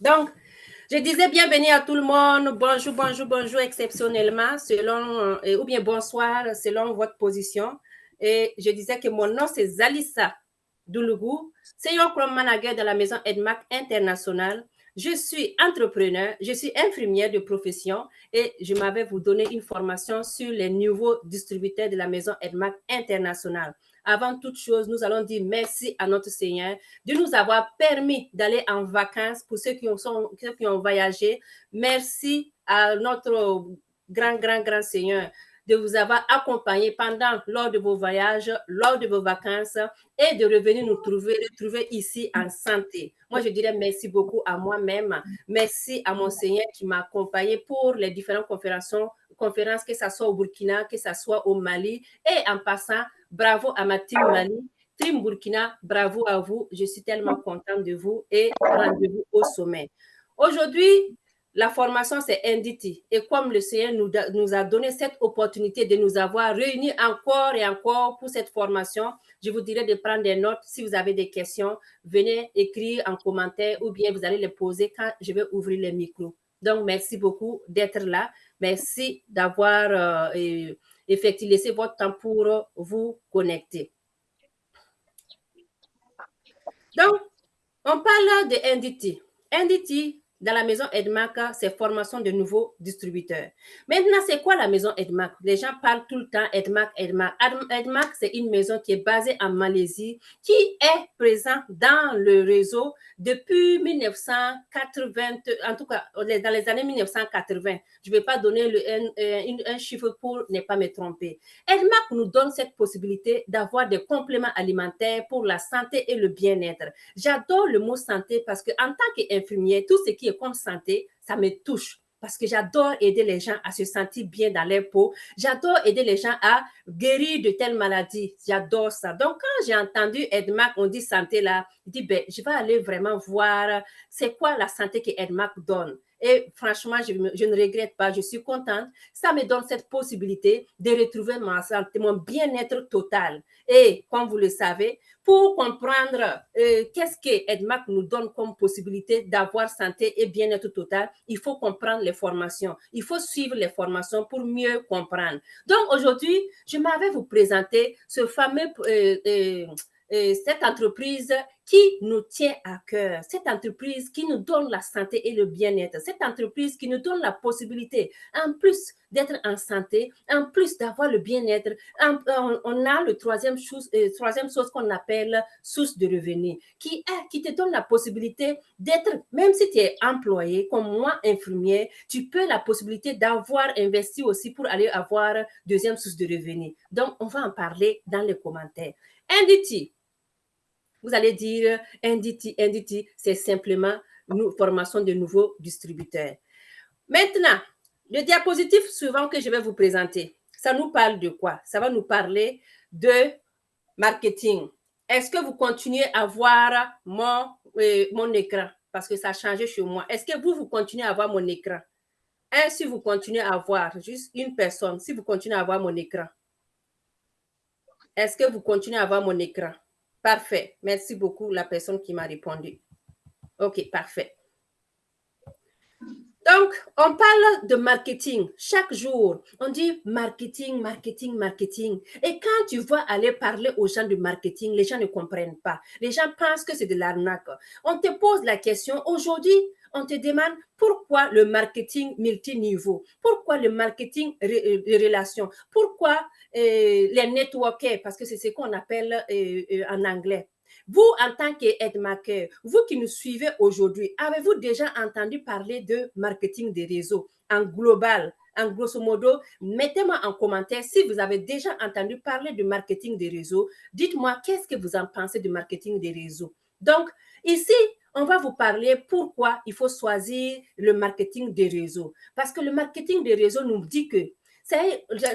Donc, je disais bienvenue à tout le monde. Bonjour, bonjour, bonjour exceptionnellement, selon, ou bien bonsoir, selon votre position. Et je disais que mon nom, c'est Zalissa Doulougou, Senior Scrum Manager de la maison EDMAC International. Je suis entrepreneur, je suis infirmière de profession et je m'avais vous donner une formation sur les nouveaux distributeurs de la maison EDMAC International. Avant toute chose, nous allons dire merci à notre Seigneur de nous avoir permis d'aller en vacances pour ceux qui ont voyagé. Merci à notre grand Seigneur de vous avoir accompagné lors de vos voyages, lors de vos vacances et de revenir nous retrouver ici en santé. Moi, je dirais merci beaucoup à moi-même. Merci à mon Seigneur qui m'a accompagné pour les différentes conférences, que ce soit au Burkina, que ce soit au Mali. Et en passant, bravo à ma team Mali. Team Burkina, bravo à vous. Je suis tellement contente de vous et rendez-vous au sommet. Aujourd'hui, la formation, c'est NDT. Et comme le Seigneur nous a donné cette opportunité de nous avoir réunis encore et encore pour cette formation, je vous dirais de prendre des notes. Si vous avez des questions, venez écrire en commentaire ou bien vous allez les poser quand je vais ouvrir les micros. Donc, merci beaucoup d'être là. Merci d'avoir effectivement laissé votre temps pour vous connecter. Donc, on parle de NDT. NDT, dans la maison EDMAC, c'est formation de nouveaux distributeurs. Maintenant, c'est quoi la maison EDMAC? Les gens parlent tout le temps EDMAC, EDMAC. EDMAC, c'est une maison qui est basée en Malaisie, qui est présente dans le réseau depuis 1980, en tout cas, dans les années 1980. Je ne vais pas donner un chiffre pour ne pas me tromper. EDMAC nous donne cette possibilité d'avoir des compléments alimentaires pour la santé et le bien-être. J'adore le mot santé parce qu'en tant qu'infirmière, tout ce qui est comme santé, ça me touche parce que j'adore aider les gens à se sentir bien dans leur peau. J'adore aider les gens à guérir de telles maladies. J'adore ça. Donc, quand j'ai entendu EDMAC, on dit santé là, je dis, ben, je vais aller vraiment voir c'est quoi la santé que EDMAC donne. Et franchement, je ne regrette pas, je suis contente. Ça me donne cette possibilité de retrouver ma santé, mon bien-être total. Et comme vous le savez, pour comprendre qu'est-ce que EDMAC nous donne comme possibilité d'avoir santé et bien-être total, il faut comprendre les formations. Il faut suivre les formations pour mieux comprendre. Donc aujourd'hui, je m'avais vous présenter ce fameux cette entreprise qui nous tient à cœur, cette entreprise qui nous donne la santé et le bien-être, cette entreprise qui nous donne la possibilité, en plus d'être en santé, en plus d'avoir le bien-être, on a le troisième chose qu'on appelle source de revenus, qui te donne la possibilité d'être, même si tu es employé, comme moi, infirmière, tu peux la possibilité d'avoir investi aussi pour aller avoir deuxième source de revenus. Donc, on va en parler dans les commentaires. NDT, vous allez dire NDT, c'est simplement une formation de nouveaux distributeurs. Maintenant, le diapositive suivant que je vais vous présenter, ça nous parle de quoi? Ça va nous parler de marketing. Est-ce que vous continuez à voir mon écran? Parce que ça a changé chez moi. Est-ce que vous continuez à voir mon écran? Si vous continuez à voir, juste une personne, si vous continuez à voir mon écran. Est-ce que vous continuez à voir mon écran? Parfait. Merci beaucoup, la personne qui m'a répondu. OK, parfait. Donc, on parle de marketing. Chaque jour, on dit marketing, marketing, marketing. Et quand tu vas aller parler aux gens de marketing, les gens ne comprennent pas. Les gens pensent que c'est de l'arnaque. On te pose la question, aujourd'hui, on te demande pourquoi le marketing multiniveau, pourquoi le marketing de relations, pourquoi les networkers, parce que c'est ce qu'on appelle en anglais. Vous, en tant qu'EDMACer, vous qui nous suivez aujourd'hui, avez-vous déjà entendu parler de marketing des réseaux en global? En grosso modo, mettez-moi en commentaire si vous avez déjà entendu parler de marketing des réseaux. Dites-moi qu'est-ce que vous en pensez du marketing des réseaux. Donc, ici, on va vous parler pourquoi il faut choisir le marketing des réseaux. Parce que le marketing des réseaux nous dit que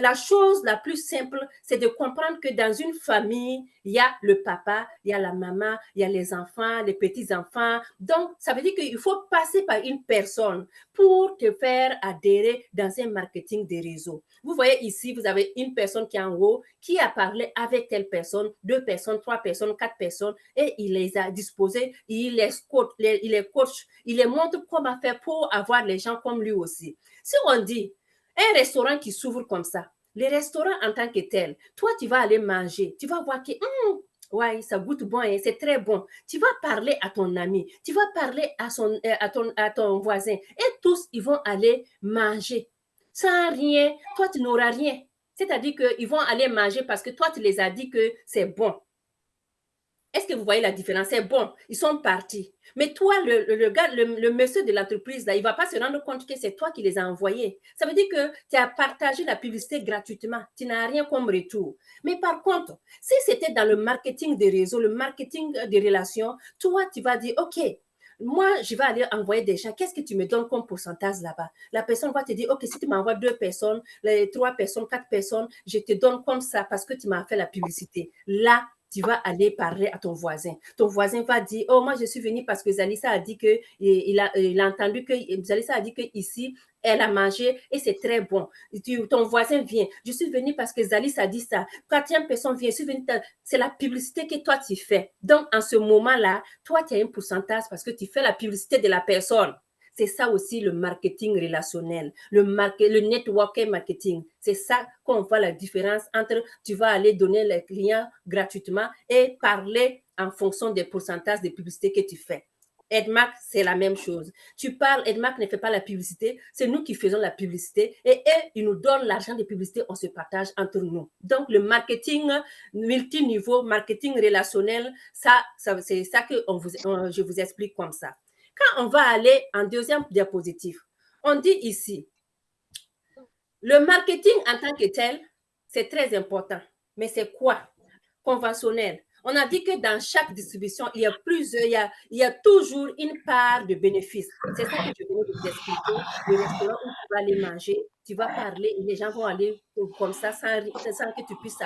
La chose la plus simple, c'est de comprendre que dans une famille, il y a le papa, il y a la maman, il y a les enfants, les petits-enfants. Donc, ça veut dire qu'il faut passer par une personne pour te faire adhérer dans un marketing des réseaux. Vous voyez ici, vous avez une personne qui est en haut, qui a parlé avec telle personne, 2 personnes, 3 personnes, 4 personnes, et il les a disposés, il les coach, il les montre comment faire pour avoir les gens comme lui aussi. Si on dit, un restaurant qui s'ouvre comme ça, les restaurants en tant que tel, toi, tu vas aller manger, tu vas voir que, ouais, ça goûte bon, hein, c'est très bon. Tu vas parler à ton ami, tu vas parler à ton voisin, et tous, ils vont aller manger. Sans rien, toi, tu n'auras rien. C'est-à-dire qu'ils vont aller manger parce que toi, tu les as dit que c'est bon. Est-ce que vous voyez la différence? C'est bon, ils sont partis. Mais toi, le monsieur de l'entreprise, là, il ne va pas se rendre compte que c'est toi qui les as envoyés. Ça veut dire que tu as partagé la publicité gratuitement. Tu n'as rien comme retour. Mais par contre, si c'était dans le marketing des réseaux, le marketing des relations, toi, tu vas dire, OK, moi, je vais aller envoyer des gens. Qu'est-ce que tu me donnes comme pourcentage là-bas? La personne va te dire, OK, si tu m'envoies 2 personnes, 3 personnes, 4 personnes, je te donne comme ça parce que tu m'as fait la publicité. Là, tu vas aller parler à ton voisin. Ton voisin va dire, oh, moi, je suis venu parce que Zalissa a dit que, il a entendu que, Zalissa a dit que ici, elle a mangé et c'est très bon. Ton voisin vient. Je suis venu parce que Zalissa a dit ça. Quatrième personne vient. Je suis venu. C'est la publicité que toi, tu fais. Donc, en ce moment-là, toi, tu as un pourcentage parce que tu fais la publicité de la personne. C'est ça aussi le marketing relationnel, le networking marketing. C'est ça qu'on voit la différence entre tu vas aller donner les clients gratuitement et parler en fonction des pourcentages de publicité que tu fais. Edmark, c'est la même chose. Tu parles, Edmark ne fait pas la publicité, c'est nous qui faisons la publicité et eux, ils nous donnent l'argent de publicité, on se partage entre nous. Donc, le marketing multiniveau, marketing relationnel, c'est ça que je vous explique comme ça. Quand on va aller en deuxième diapositive, on dit ici, le marketing en tant que tel, c'est très important. Mais c'est quoi? Conventionnel. On a dit que dans chaque distribution, il y a toujours une part de bénéfice. C'est ça que je venais de vous expliquer. Le restaurant où tu vas aller manger, tu vas parler et les gens vont aller comme ça sans que tu puisses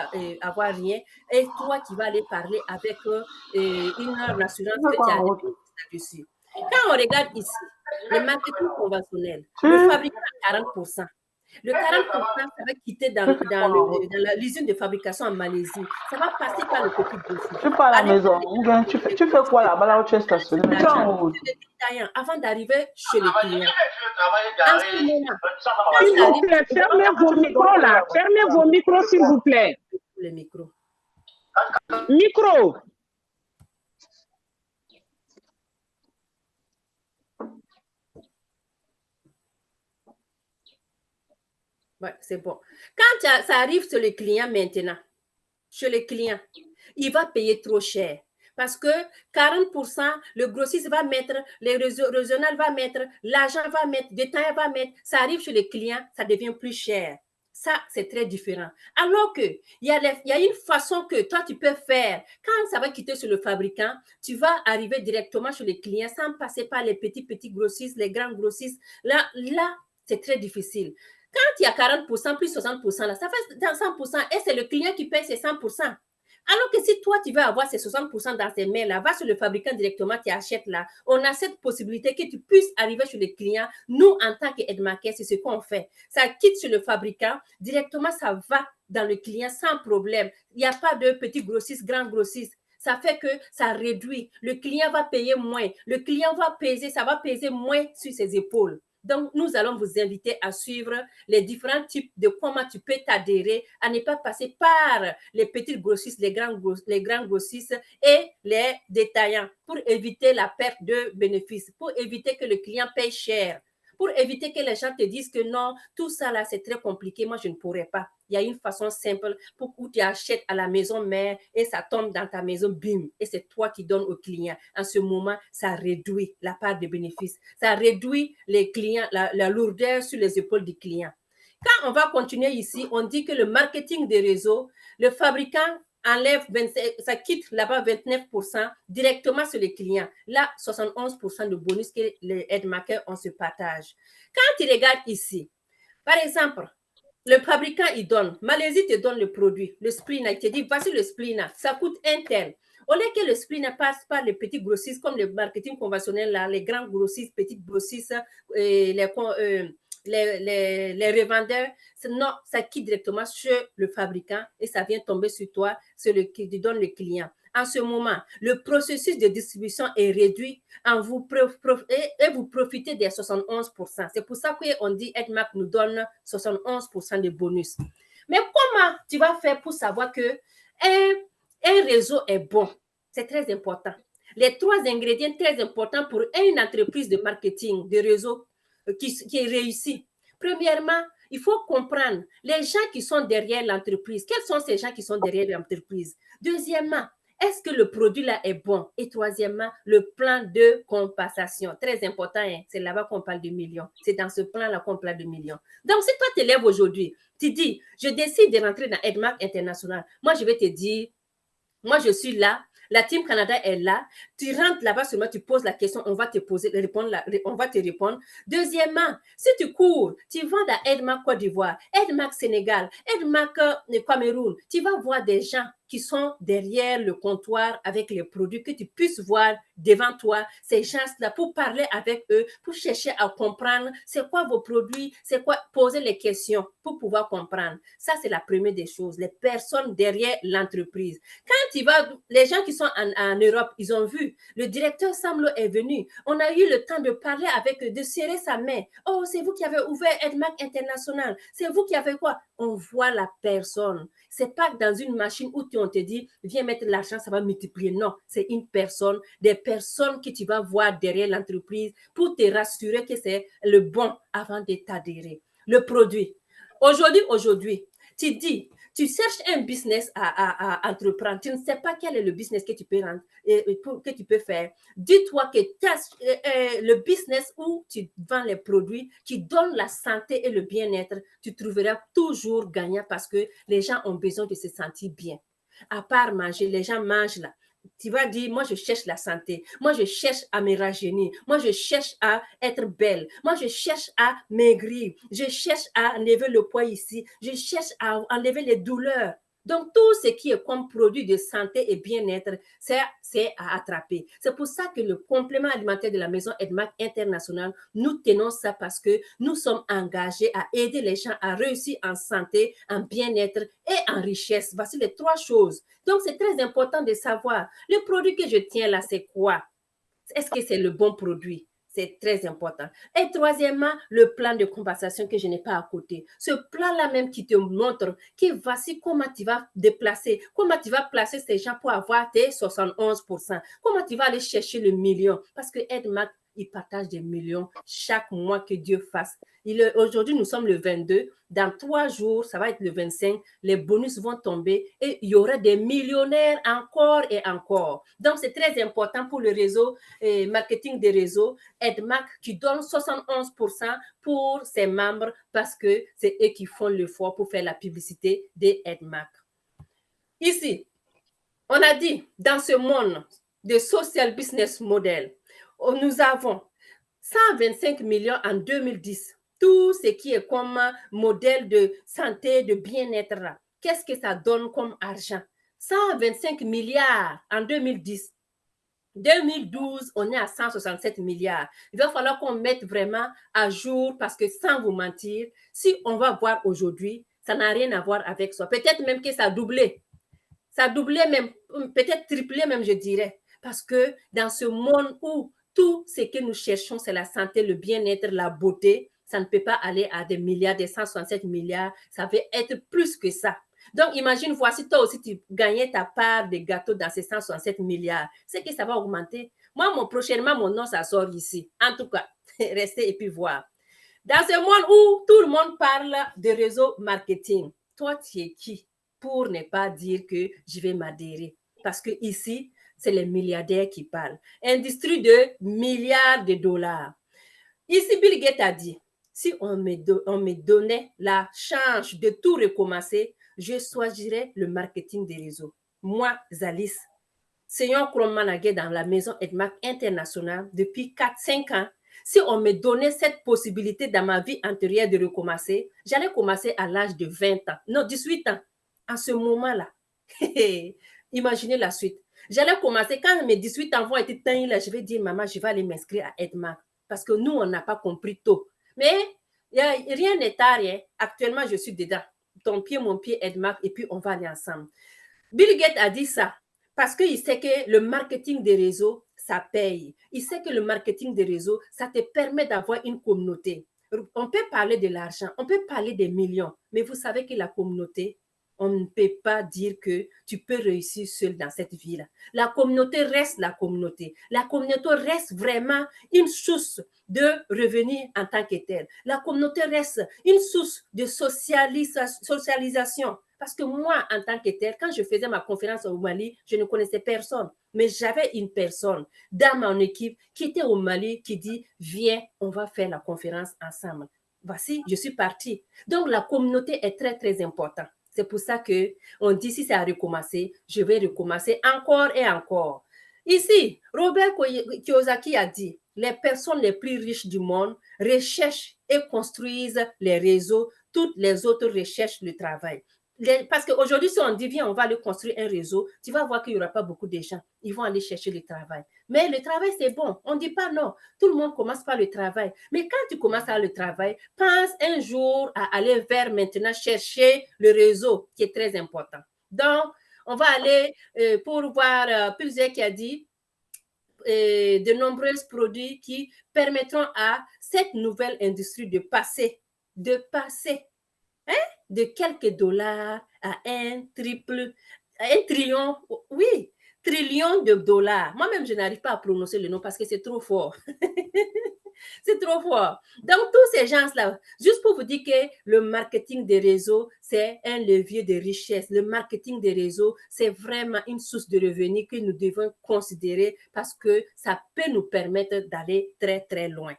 avoir rien. Et toi qui vas aller parler avec une assurance que tu as des bénéfices là-dessus. Quand on regarde ici, le marketing conventionnel, le fabricant à 40%. Le 40%, ça va quitter dans l'usine de fabrication en Malaisie. Ça va passer par le petit grossiste. Tu pars à la maison. Tu fais quoi là-bas là où tu es stationné? Avant d'arriver chez le client. En ce moment, s'il vous plaît, fermez vos micros là. Fermez vos micros, s'il vous plaît. Le micro. Micro. Ouais, c'est bon. Quand ça arrive sur le client maintenant, chez le client, il va payer trop cher. Parce que 40%, le grossiste va mettre, le régional va mettre, l'agent va mettre, le détaillant va mettre. Ça arrive chez le client, ça devient plus cher. Ça, c'est très différent. Alors qu'il y a une façon que toi, tu peux faire. Quand ça va quitter sur le fabricant, tu vas arriver directement chez le client sans passer par les petits grossistes, les grands grossistes. Là, c'est très difficile. Quand il y a 40% plus 60%, là, ça fait 100% et c'est le client qui paye ses 100%. Alors que si toi, tu veux avoir ces 60% dans tes mains, là, va sur le fabricant directement, tu achètes là. On a cette possibilité que tu puisses arriver chez le client. Nous, en tant qu'Edmarket, c'est ce qu'on fait. Ça quitte sur le fabricant, directement, ça va dans le client sans problème. Il n'y a pas de petits grossistes, grands grossistes. Ça fait que ça réduit. Le client va payer moins. Le client va peser, ça va peser moins sur ses épaules. Donc, nous allons vous inviter à suivre les différents types de comment tu peux t'adhérer, à ne pas passer par les petits grossistes, les grands grossistes et les détaillants pour éviter la perte de bénéfices, pour éviter que le client paye cher, pour éviter que les gens te disent que non, tout ça là, c'est très compliqué, moi je ne pourrais pas. Il y a une façon simple pour que tu achètes à la maison mère et ça tombe dans ta maison, bim, et c'est toi qui donnes au client. En ce moment, ça réduit la part de bénéfices, ça réduit les clients, la lourdeur sur les épaules du client. Quand on va continuer ici, on dit que le marketing des réseaux, le fabricant enlève, ça quitte là-bas 29% directement sur les clients. Là, 71% de bonus que les Edmarkers, on se partage. Quand tu regardes ici, par exemple, Le fabricant, il donne. Malaisie te donne le produit. Le Splina, il te dit, voici le Splina. Ça coûte un tel. Au lieu que le Splina passe par les petits grossistes, comme le marketing conventionnel, là, les grands grossistes, petits grossistes, les revendeurs, non, ça quitte directement chez le fabricant et ça vient tomber sur toi, celui qui te donne le client. En ce moment, le processus de distribution est réduit et vous profitez des 71%. C'est pour ça qu'on dit Edmac nous donne 71% de bonus. Mais comment tu vas faire pour savoir que un réseau est bon? C'est très important. Les 3 ingrédients très importants pour une entreprise de marketing, de réseau qui est réussie. Premièrement, il faut comprendre les gens qui sont derrière l'entreprise. Quels sont ces gens qui sont derrière l'entreprise? Deuxièmement, est-ce que le produit là est bon? Et troisièmement, le plan de compensation. Très important, hein? C'est là-bas qu'on parle de millions. C'est dans ce plan-là qu'on parle de millions. Donc, si toi, tu lèves aujourd'hui, tu dis, je décide de rentrer dans Edmark International. Moi, je vais te dire, moi, je suis là. La Team Canada est là. Tu rentres là-bas seulement, tu poses la question, on va te répondre. Deuxièmement, si tu cours, tu vas dans Edmark Côte d'Ivoire, Edmark Sénégal, Edmark Cameroun, tu vas voir des gens qui sont derrière le comptoir avec les produits, que tu puisses voir devant toi ces gens-là pour parler avec eux, pour chercher à comprendre c'est quoi vos produits, c'est quoi, poser les questions pour pouvoir comprendre. Ça, c'est la première des choses, les personnes derrière l'entreprise. Quand tu vas, les gens qui sont en Europe, ils ont vu, le directeur Samlo est venu, on a eu le temps de parler avec eux, de serrer sa main. Oh, c'est vous qui avez ouvert Edmark International, c'est vous qui avez quoi? On voit la personne. C'est pas dans une machine où on te dit, viens mettre l'argent, ça va multiplier. Non, c'est une personne, des personnes que tu vas voir derrière l'entreprise pour te rassurer que c'est le bon avant de t'adhérer. Le produit. Aujourd'hui, tu dis, tu cherches un business à entreprendre, tu ne sais pas quel est le business que tu peux faire. Dis-toi que le business où tu vends les produits qui donnent la santé et le bien-être, tu trouveras toujours gagnant parce que les gens ont besoin de se sentir bien. À part manger, les gens mangent là. Tu vas dire, moi, je cherche la santé. Moi, je cherche à me rajeunir. Moi, je cherche à être belle. Moi, je cherche à maigrir. Je cherche à enlever le poids ici. Je cherche à enlever les douleurs. Donc, tout ce qui est comme produit de santé et bien-être, c'est à attraper. C'est pour ça que le complément alimentaire de la maison Edmark International, nous tenons ça parce que nous sommes engagés à aider les gens à réussir en santé, en bien-être et en richesse. Voici les 3 choses. Donc, c'est très important de savoir, le produit que je tiens là, c'est quoi? Est-ce que c'est le bon produit? C'est très important. Et troisièmement, le plan de compensation que je n'ai pas à côté. Ce plan-là même qui te montre que voici comment tu vas déplacer, comment tu vas placer ces gens pour avoir tes 71%, comment tu vas aller chercher le million. Parce que Edmark, il partage des millions chaque mois que Dieu fasse. Aujourd'hui, nous sommes le 22. Dans 3 jours, ça va être le 25. Les bonus vont tomber et il y aura des millionnaires encore et encore. Donc, c'est très important pour le réseau, marketing des réseaux, Edmark qui donne 71% pour ses membres parce que c'est eux qui font l'effort pour faire la publicité des Edmark. Ici, on a dit, dans ce monde de social business model, nous avons 125 millions en 2010. Tout ce qui est comme modèle de santé, de bien-être, qu'est-ce que ça donne comme argent? 125 milliards en 2010. 2012, on est à 167 milliards. Il va falloir qu'on mette vraiment à jour parce que sans vous mentir, si on va voir aujourd'hui, ça n'a rien à voir avec ça. Peut-être même que ça a doublé. Ça a doublé même, peut-être triplé même, je dirais. Parce que dans ce monde où tout ce que nous cherchons, c'est la santé, le bien-être, la beauté, ça ne peut pas aller à des milliards, des 167 milliards. Ça va être plus que ça. Donc, imagine, voici toi aussi, tu gagnais ta part de gâteau dans ces 167 milliards. C'est que ça va augmenter. Moi, prochainement, mon nom, ça sort ici. En tout cas, restez et puis voir. Dans ce monde où tout le monde parle de réseau marketing, toi, tu es qui pour ne pas dire que je vais m'adhérer? Parce que ici, c'est les milliardaires qui parlent. Industrie de milliards de dollars. Ici, Bill Gates a dit, si on me donnait la chance de tout recommencer, je choisirais le marketing des réseaux. Moi, Zalis, Seyon Krommanagé dans la maison Edmark International depuis 4-5 ans. Si on me donnait cette possibilité dans ma vie antérieure de recommencer, j'allais commencer à l'âge de 20 ans, non, 18 ans, à ce moment-là. Imaginez la suite. J'allais commencer, quand mes 18 ans vont être teints, là, je vais dire, maman, je vais aller m'inscrire à Edmark. Parce que nous, on n'a pas compris tôt. Mais rien n'est tard. Hein. Actuellement, je suis dedans. Ton pied, mon pied, Edmark, et puis on va aller ensemble. Bill Gates a dit ça parce qu'il sait que le marketing des réseaux, ça paye. Il sait que le marketing des réseaux, ça te permet d'avoir une communauté. On peut parler de l'argent, on peut parler des millions, mais vous savez que la communauté, on ne peut pas dire que tu peux réussir seul dans cette vie-là. La communauté reste la communauté. La communauté reste vraiment une source de revenus en tant que telle. La communauté reste une source de socialisation. Parce que moi, en tant que telle, quand je faisais ma conférence au Mali, je ne connaissais personne. Mais j'avais une personne dans mon équipe qui était au Mali qui dit, viens, on va faire la conférence ensemble. Voici, je suis partie. Donc, la communauté est très, très importante. C'est pour ça qu'on dit, si c'est à recommencer, je vais recommencer encore et encore. Ici, Robert Kiyosaki a dit, les personnes les plus riches du monde recherchent et construisent les réseaux, toutes les autres recherchent le travail. Parce qu'aujourd'hui, si on dit, viens, on va aller construire un réseau, tu vas voir qu'il n'y aura pas beaucoup de gens. Ils vont aller chercher le travail. Mais le travail, c'est bon. On ne dit pas non. Tout le monde commence par le travail. Mais quand tu commences par le travail, pense un jour à aller vers maintenant chercher le réseau qui est très important. Donc, on va aller pour voir plusieurs qui a dit de nombreux produits qui permettront à cette nouvelle industrie de passer de quelques dollars à un trillion, oui, trillion de dollars. Moi-même, je n'arrive pas à prononcer le nom parce que c'est trop fort. C'est trop fort. Donc, tous ces gens-là, juste pour vous dire que le marketing des réseaux, c'est un levier de richesse. Le marketing des réseaux, c'est vraiment une source de revenus que nous devons considérer parce que ça peut nous permettre d'aller très, très loin.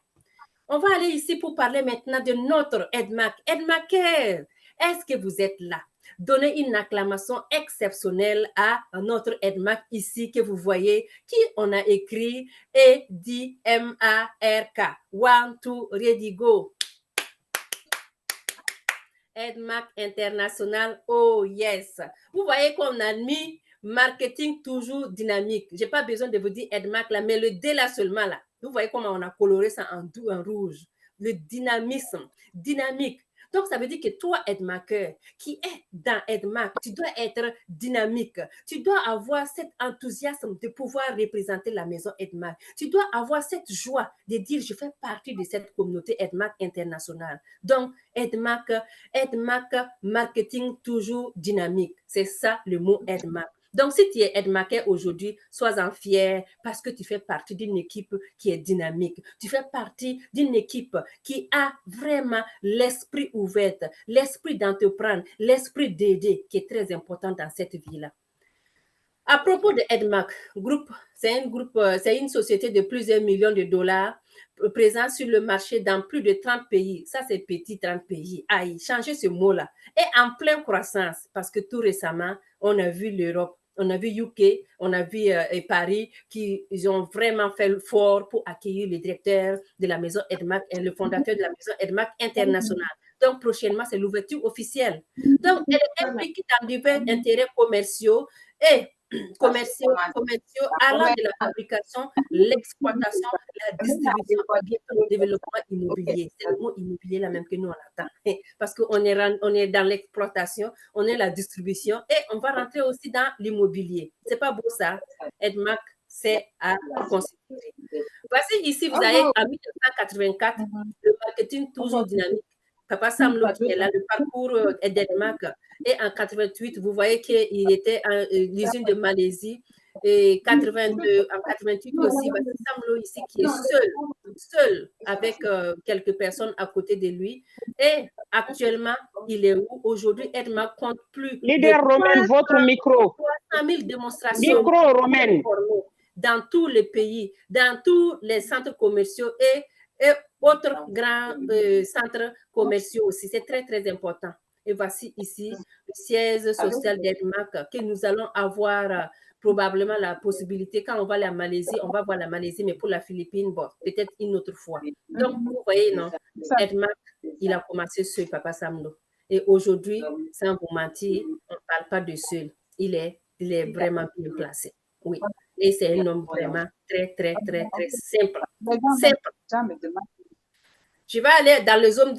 On va aller ici pour parler maintenant de notre Edmark. Edmarker, est-ce que vous êtes là? Donnez une acclamation exceptionnelle à notre Edmark ici que vous voyez, qui on a écrit E-D-M-A-R-K. One, two, ready, go. Edmark International, oh yes. Vous voyez qu'on a mis marketing toujours dynamique. Je n'ai pas besoin de vous dire Edmark là, mais le D là seulement là. Vous voyez comment on a coloré ça en rouge. Le dynamisme, dynamique. Donc, ça veut dire que toi, Edmarker, qui est dans Edmark, tu dois être dynamique. Tu dois avoir cet enthousiasme de pouvoir représenter la maison Edmark. Tu dois avoir cette joie de dire, je fais partie de cette communauté Edmark internationale. Donc, Edmark, marketing toujours dynamique. C'est ça le mot Edmark. Donc, si tu es Edmarker aujourd'hui, sois-en fier parce que tu fais partie d'une équipe qui est dynamique. Tu fais partie d'une équipe qui a vraiment l'esprit ouvert, l'esprit d'entreprendre, l'esprit d'aider qui est très important dans cette vie-là. À propos de Edmark, c'est une société de plusieurs millions de dollars présente sur le marché dans plus de 30 pays. Ça, c'est petit, 30 pays. Aïe, changez ce mot-là. Et en pleine croissance, parce que tout récemment, on a vu l'Europe, on a vu UK, on a vu Paris, qui ils ont vraiment fait fort pour accueillir le directeur de la maison Edmark et le fondateur de la maison Edmark internationale. Donc, prochainement, c'est l'ouverture officielle. Donc, elle est impliquée dans divers intérêts commerciaux et commerciaux allant de la fabrication, l'exploitation, la distribution et le développement immobilier. C'est le mot immobilier là même que nous on attend. Parce qu'on est dans l'exploitation, on est la distribution et on va rentrer aussi dans l'immobilier. C'est pas beau ça? Edmark, c'est à considérer. Voici ici, vous avez en 1984, le marketing toujours dynamique. Papa Samlo qui est là, le parcours d'Edmark. Et en 88, vous voyez qu'il était à l'usine de Malaisie. Et en 88 aussi, Papa Samlo ici qui est seul avec quelques personnes à côté de lui. Et actuellement, il est où? Aujourd'hui, Edmark compte plus Leader Romain, votre micro. 300 000 démonstrations. Micro Romain. Dans tous les pays, dans tous les centres commerciaux et autres grands centres commerciaux aussi. C'est très, très important. Et voici ici le siège social d'Edmark que nous allons avoir probablement la possibilité, quand on va à la Malaisie, on va voir la Malaisie, mais pour la Philippine, bon, peut-être une autre fois. Donc, vous voyez, non, Edmark, il a commencé seul, Papa Samno. Et aujourd'hui, sans vous mentir, on ne parle pas de seul. Il est vraiment bien placé. Oui. Et c'est un homme vraiment très, très, très, très simple. Simple. Je vais aller dans le zone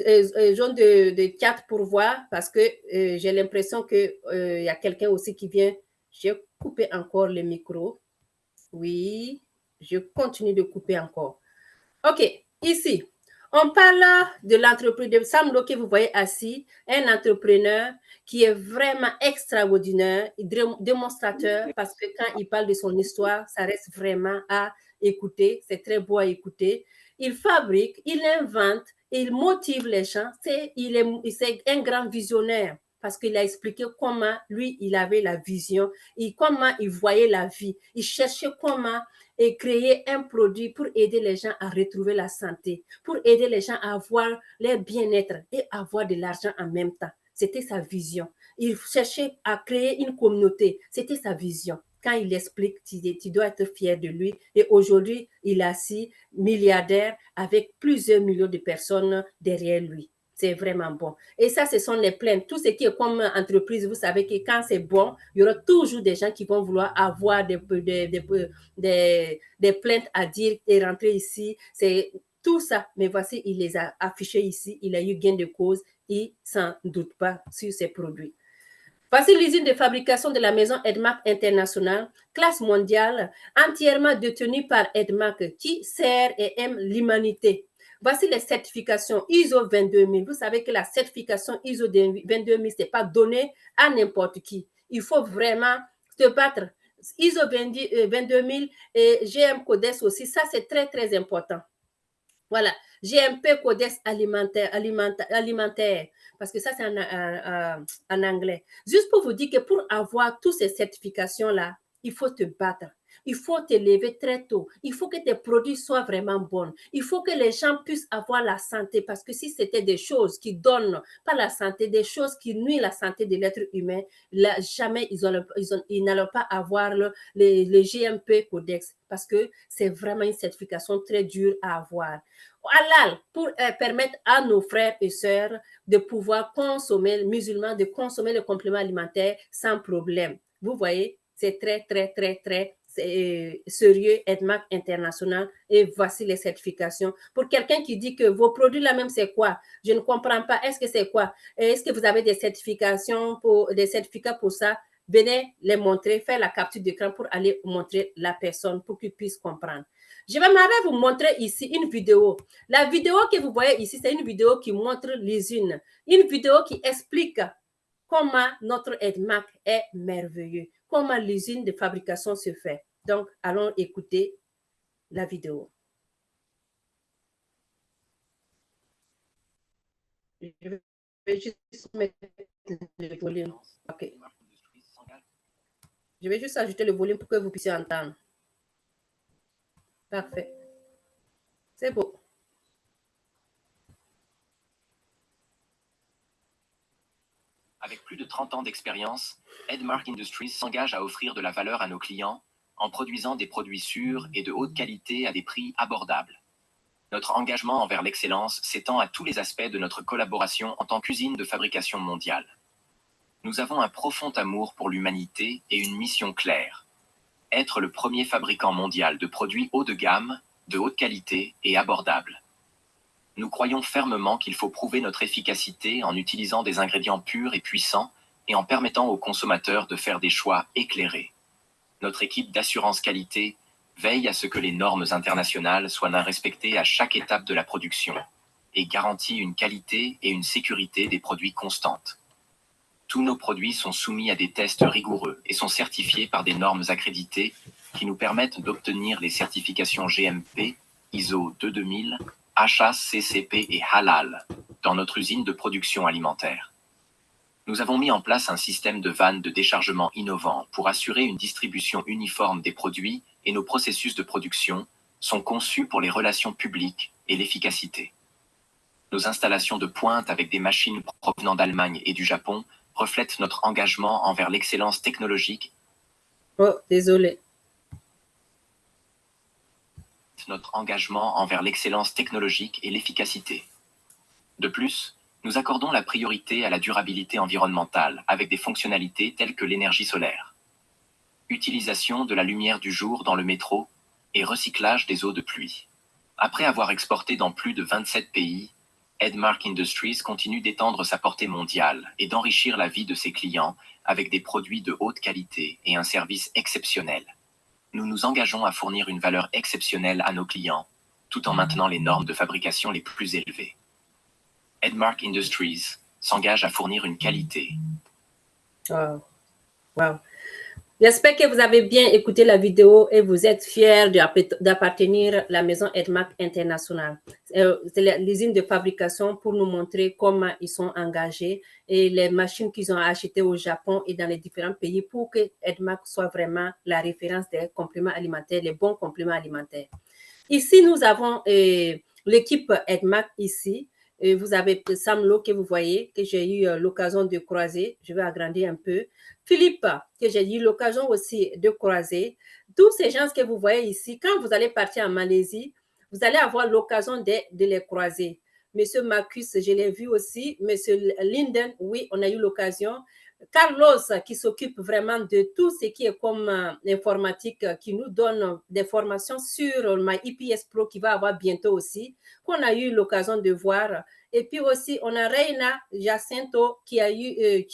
de 4 pour voir parce que j'ai l'impression qu'il y a quelqu'un aussi qui vient. J'ai coupé encore le micro. Oui, je continue de couper encore. OK, ici, on parle de l'entreprise de Samlo que vous voyez assis, un entrepreneur qui est vraiment extraordinaire, démonstrateur, parce que quand il parle de son histoire, ça reste vraiment à écouter, c'est très beau à écouter. Il fabrique, il invente, il motive les gens, c'est un grand visionnaire parce qu'il a expliqué comment lui, il avait la vision et comment il voyait la vie. Il cherchait comment et créer un produit pour aider les gens à retrouver la santé, pour aider les gens à avoir leur bien-être et avoir de l'argent en même temps. C'était sa vision. Il cherchait à créer une communauté. C'était sa vision. Quand il explique, tu dois être fier de lui. Et aujourd'hui, il est assis milliardaire avec plusieurs millions de personnes derrière lui. C'est vraiment bon. Et ça, ce sont les plaintes. Tout ce qui est comme entreprise, vous savez que quand c'est bon, il y aura toujours des gens qui vont vouloir avoir des plaintes à dire et rentrer ici. C'est tout ça. Mais voici, il les a affichés ici. Il a eu gain de cause. Il s'en doute pas sur ses produits. Voici l'usine de fabrication de la maison Edmark International, classe mondiale, entièrement détenue par Edmark, qui sert et aime l'humanité. Voici les certifications ISO 22000. Vous savez que la certification ISO 22000, ce n'est pas donné à n'importe qui. Il faut vraiment se battre. ISO 22000 et GM Codex aussi, ça c'est très, très important. Voilà, GMP Codex alimentaire, parce que ça c'est en anglais. Juste pour vous dire que pour avoir toutes ces certifications-là, il faut te battre. Il faut te lever très tôt. Il faut que tes produits soient vraiment bons. Il faut que les gens puissent avoir la santé parce que si c'était des choses qui donnent pas la santé, des choses qui nuisent la santé de l'être humain, là, jamais ils n'allont pas avoir le GMP Codex parce que c'est vraiment une certification très dure à avoir. Halal pour permettre à nos frères et sœurs de pouvoir consommer, les musulmans, de consommer le complément alimentaire sans problème. Vous voyez, c'est très, très, très, très sérieux, Edmark International, et voici les certifications. Pour quelqu'un qui dit que vos produits là même, c'est quoi? Je ne comprends pas. Est-ce que c'est quoi? Est-ce que vous avez des certifications, des certificats pour ça? Venez les montrer, faire la capture d'écran pour aller montrer la personne pour qu'il puisse comprendre. Je vais vous montrer ici une vidéo. La vidéo que vous voyez ici, c'est une vidéo qui montre l'usine. Une vidéo qui explique comment notre Edmark est merveilleux, comment l'usine de fabrication se fait. Donc, allons écouter la vidéo. Je vais juste mettre le volume. OK. Je vais juste ajouter le volume pour que vous puissiez entendre. Parfait. C'est beau. Avec plus de 30 ans d'expérience, Edmark Industries s'engage à offrir de la valeur à nos clients en produisant des produits sûrs et de haute qualité à des prix abordables. Notre engagement envers l'excellence s'étend à tous les aspects de notre collaboration en tant qu'usine de fabrication mondiale. Nous avons un profond amour pour l'humanité et une mission claire. Être le premier fabricant mondial de produits haut de gamme, de haute qualité et abordables. Nous croyons fermement qu'il faut prouver notre efficacité en utilisant des ingrédients purs et puissants et en permettant aux consommateurs de faire des choix éclairés. Notre équipe d'assurance qualité veille à ce que les normes internationales soient respectées à chaque étape de la production et garantit une qualité et une sécurité des produits constantes. Tous nos produits sont soumis à des tests rigoureux et sont certifiés par des normes accréditées qui nous permettent d'obtenir les certifications GMP, ISO 22000, HACCP et Halal dans notre usine de production alimentaire. Nous avons mis en place un système de vannes de déchargement innovant pour assurer une distribution uniforme des produits et nos processus de production sont conçus pour les relations publiques et l'efficacité. Nos installations de pointe avec des machines provenant d'Allemagne et du Japon reflètent notre engagement envers l'excellence technologique Oh, désolé. Notre engagement envers l'excellence technologique et l'efficacité. De plus, nous accordons la priorité à la durabilité environnementale avec des fonctionnalités telles que l'énergie solaire, utilisation de la lumière du jour dans le métro et recyclage des eaux de pluie. Après avoir exporté dans plus de 27 pays, Edmark Industries continue d'étendre sa portée mondiale et d'enrichir la vie de ses clients avec des produits de haute qualité et un service exceptionnel. Nous nous engageons à fournir une valeur exceptionnelle à nos clients, tout en maintenant les normes de fabrication les plus élevées. Edmark Industries s'engage à fournir une qualité. Wow. Wow. J'espère que vous avez bien écouté la vidéo et vous êtes fiers d'appartenir à la maison Edmark International. C'est l'usine de fabrication pour nous montrer comment ils sont engagés et les machines qu'ils ont achetées au Japon et dans les différents pays pour que Edmark soit vraiment la référence des compléments alimentaires, les bons compléments alimentaires. Ici, nous avons l'équipe Edmark ici. Et vous avez Sam Lo que vous voyez, que j'ai eu l'occasion de croiser. Je vais agrandir un peu. Philippe, que j'ai eu l'occasion aussi de croiser. Tous ces gens que vous voyez ici, quand vous allez partir en Malaisie, vous allez avoir l'occasion de les croiser. Monsieur Marcus, je l'ai vu aussi. Monsieur Linden, oui, on a eu l'occasion. Carlos, qui s'occupe vraiment de tout ce qui est comme informatique, qui nous donne des formations sur MyEPS Pro, qui va avoir bientôt aussi, qu'on a eu l'occasion de voir. Et puis aussi, on a Reina Jacinto qui est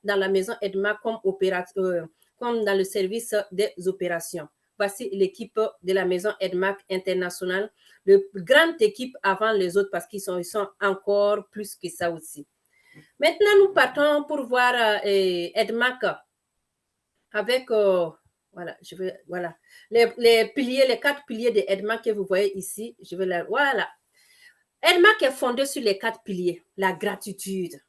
dans la maison Edmark comme dans le service des opérations. Voici l'équipe de la maison Edmark International, le grande équipe avant les autres parce qu'ils sont encore plus que ça aussi. Maintenant, nous partons pour voir Edmark avec voilà, les piliers, les 4 piliers de Edmark que vous voyez ici. Voilà. Edmark est fondé sur les 4 piliers. La gratitude.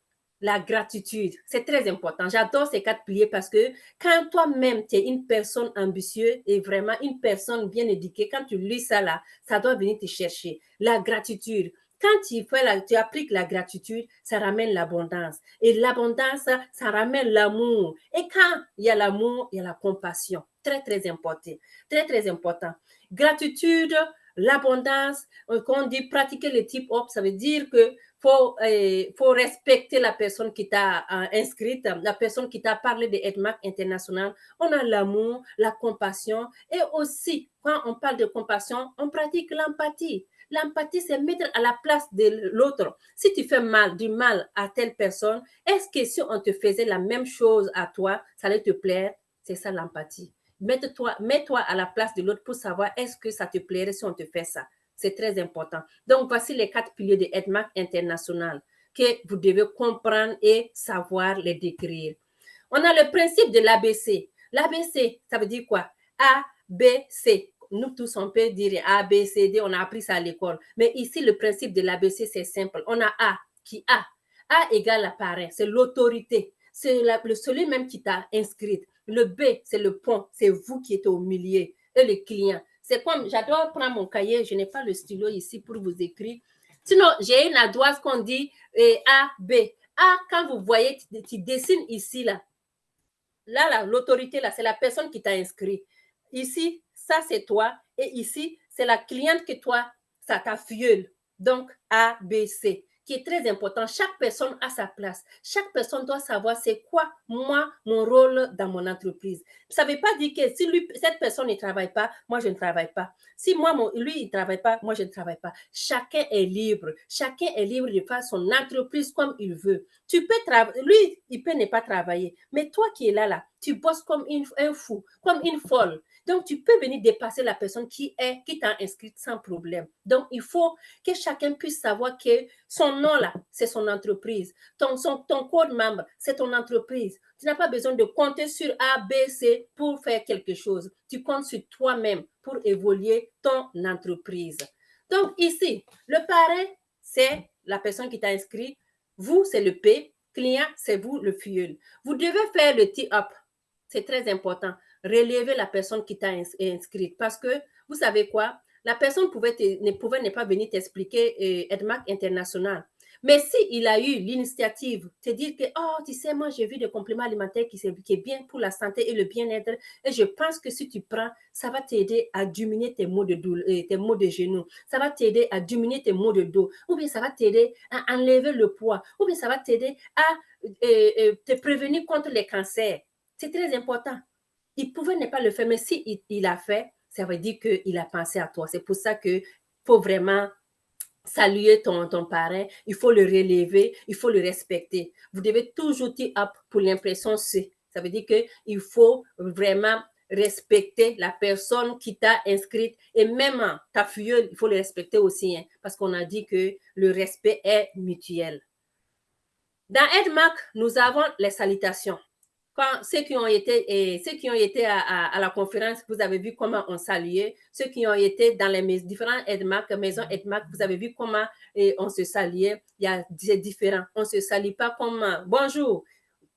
La gratitude, c'est très important. J'adore ces 4 piliers parce que quand toi-même, tu es une personne ambitieuse et vraiment une personne bien éduquée, quand tu lis ça là, ça doit venir te chercher. La gratitude. Quand tu appliques la gratitude, ça ramène l'abondance. Et l'abondance, ça ramène l'amour. Et quand il y a l'amour, il y a la compassion. Très, très important. Très, très important. Gratitude, l'abondance, quand on dit pratiquer le type up, ça veut dire que faut respecter la personne qui t'a inscrite, la personne qui t'a parlé de Edmark International. On a l'amour, la compassion et aussi, quand on parle de compassion, on pratique l'empathie. L'empathie, c'est mettre à la place de l'autre. Si tu fais du mal à telle personne, est-ce que si on te faisait la même chose à toi, ça allait te plaire? C'est ça l'empathie. Mets-toi à la place de l'autre pour savoir est-ce que ça te plairait si on te fait ça. C'est très important. Donc, voici les 4 piliers de Edmark International que vous devez comprendre et savoir les décrire. On a le principe de l'ABC. L'ABC, ça veut dire quoi? A, B, C. Nous tous, on peut dire A, B, C, D. On a appris ça à l'école. Mais ici, le principe de l'ABC, c'est simple. On a A qui A. A égale la parrain. C'est l'autorité. C'est celui même qui t'a inscrite. Le B, c'est le pont. C'est vous qui êtes au milieu. Et le client. C'est comme, j'adore prendre mon cahier. Je n'ai pas le stylo ici pour vous écrire. Sinon, j'ai une ardoise qu'on dit A, B. A, quand vous voyez, tu dessines ici, là. Là, l'autorité, là, c'est la personne qui t'a inscrit. Ici, ça, c'est toi. Et ici, c'est la cliente que toi, ça t'a filleule. Donc, A, B, C, qui est très important. Chaque personne a sa place. Chaque personne doit savoir c'est quoi, moi, mon rôle dans mon entreprise. Ça ne veut pas dire que si cette personne ne travaille pas, moi, je ne travaille pas. Si lui, il ne travaille pas, moi, je ne travaille pas. Chacun est libre. Chacun est libre de faire son entreprise comme il veut. Tu peux travailler. Lui, il peut ne pas travailler. Mais toi qui es là, tu bosses comme un fou, comme une folle. Donc, tu peux venir dépasser la personne qui t'a inscrite sans problème. Donc, il faut que chacun puisse savoir que son nom là, c'est son entreprise. Ton code membre, c'est ton entreprise. Tu n'as pas besoin de compter sur A, B, C pour faire quelque chose. Tu comptes sur toi-même pour évoluer ton entreprise. Donc, ici, le parrain, c'est la personne qui t'a inscrit. Vous, c'est le P. Client, c'est vous, le filleul. Vous devez faire le T-up. C'est très important. Relever la personne qui t'a inscrite. Parce que, vous savez quoi? La personne ne pouvait ne pas venir t'expliquer Edmark International. Mais s'il a eu l'initiative de dire que, oh, tu sais, moi, j'ai vu des compléments alimentaires qui est bien pour la santé et le bien-être, et je pense que si tu prends, ça va t'aider à diminuer tes maux de douleur, tes maux de genoux, ça va t'aider à diminuer tes maux de dos, ou bien ça va t'aider à enlever le poids, ou bien ça va t'aider à te prévenir contre les cancers. C'est très important. Il pouvait ne pas le faire, mais si il a fait, ça veut dire qu'il a pensé à toi. C'est pour ça qu'il faut vraiment saluer ton parrain, il faut le relever, il faut le respecter. Vous devez toujours dire up pour l'impression C. Ça veut dire qu'il faut vraiment respecter la personne qui t'a inscrite et même ta filleule, il faut le respecter aussi, hein, parce qu'on a dit que le respect est mutuel. Dans Edmark, nous avons les salutations. Quand ceux qui ont été à la conférence, vous avez vu comment on saluait. Ceux qui ont été dans les différents Edmark, maisons Edmark, vous avez vu comment on se saluait. C'est différent. On ne se salue pas comme bonjour,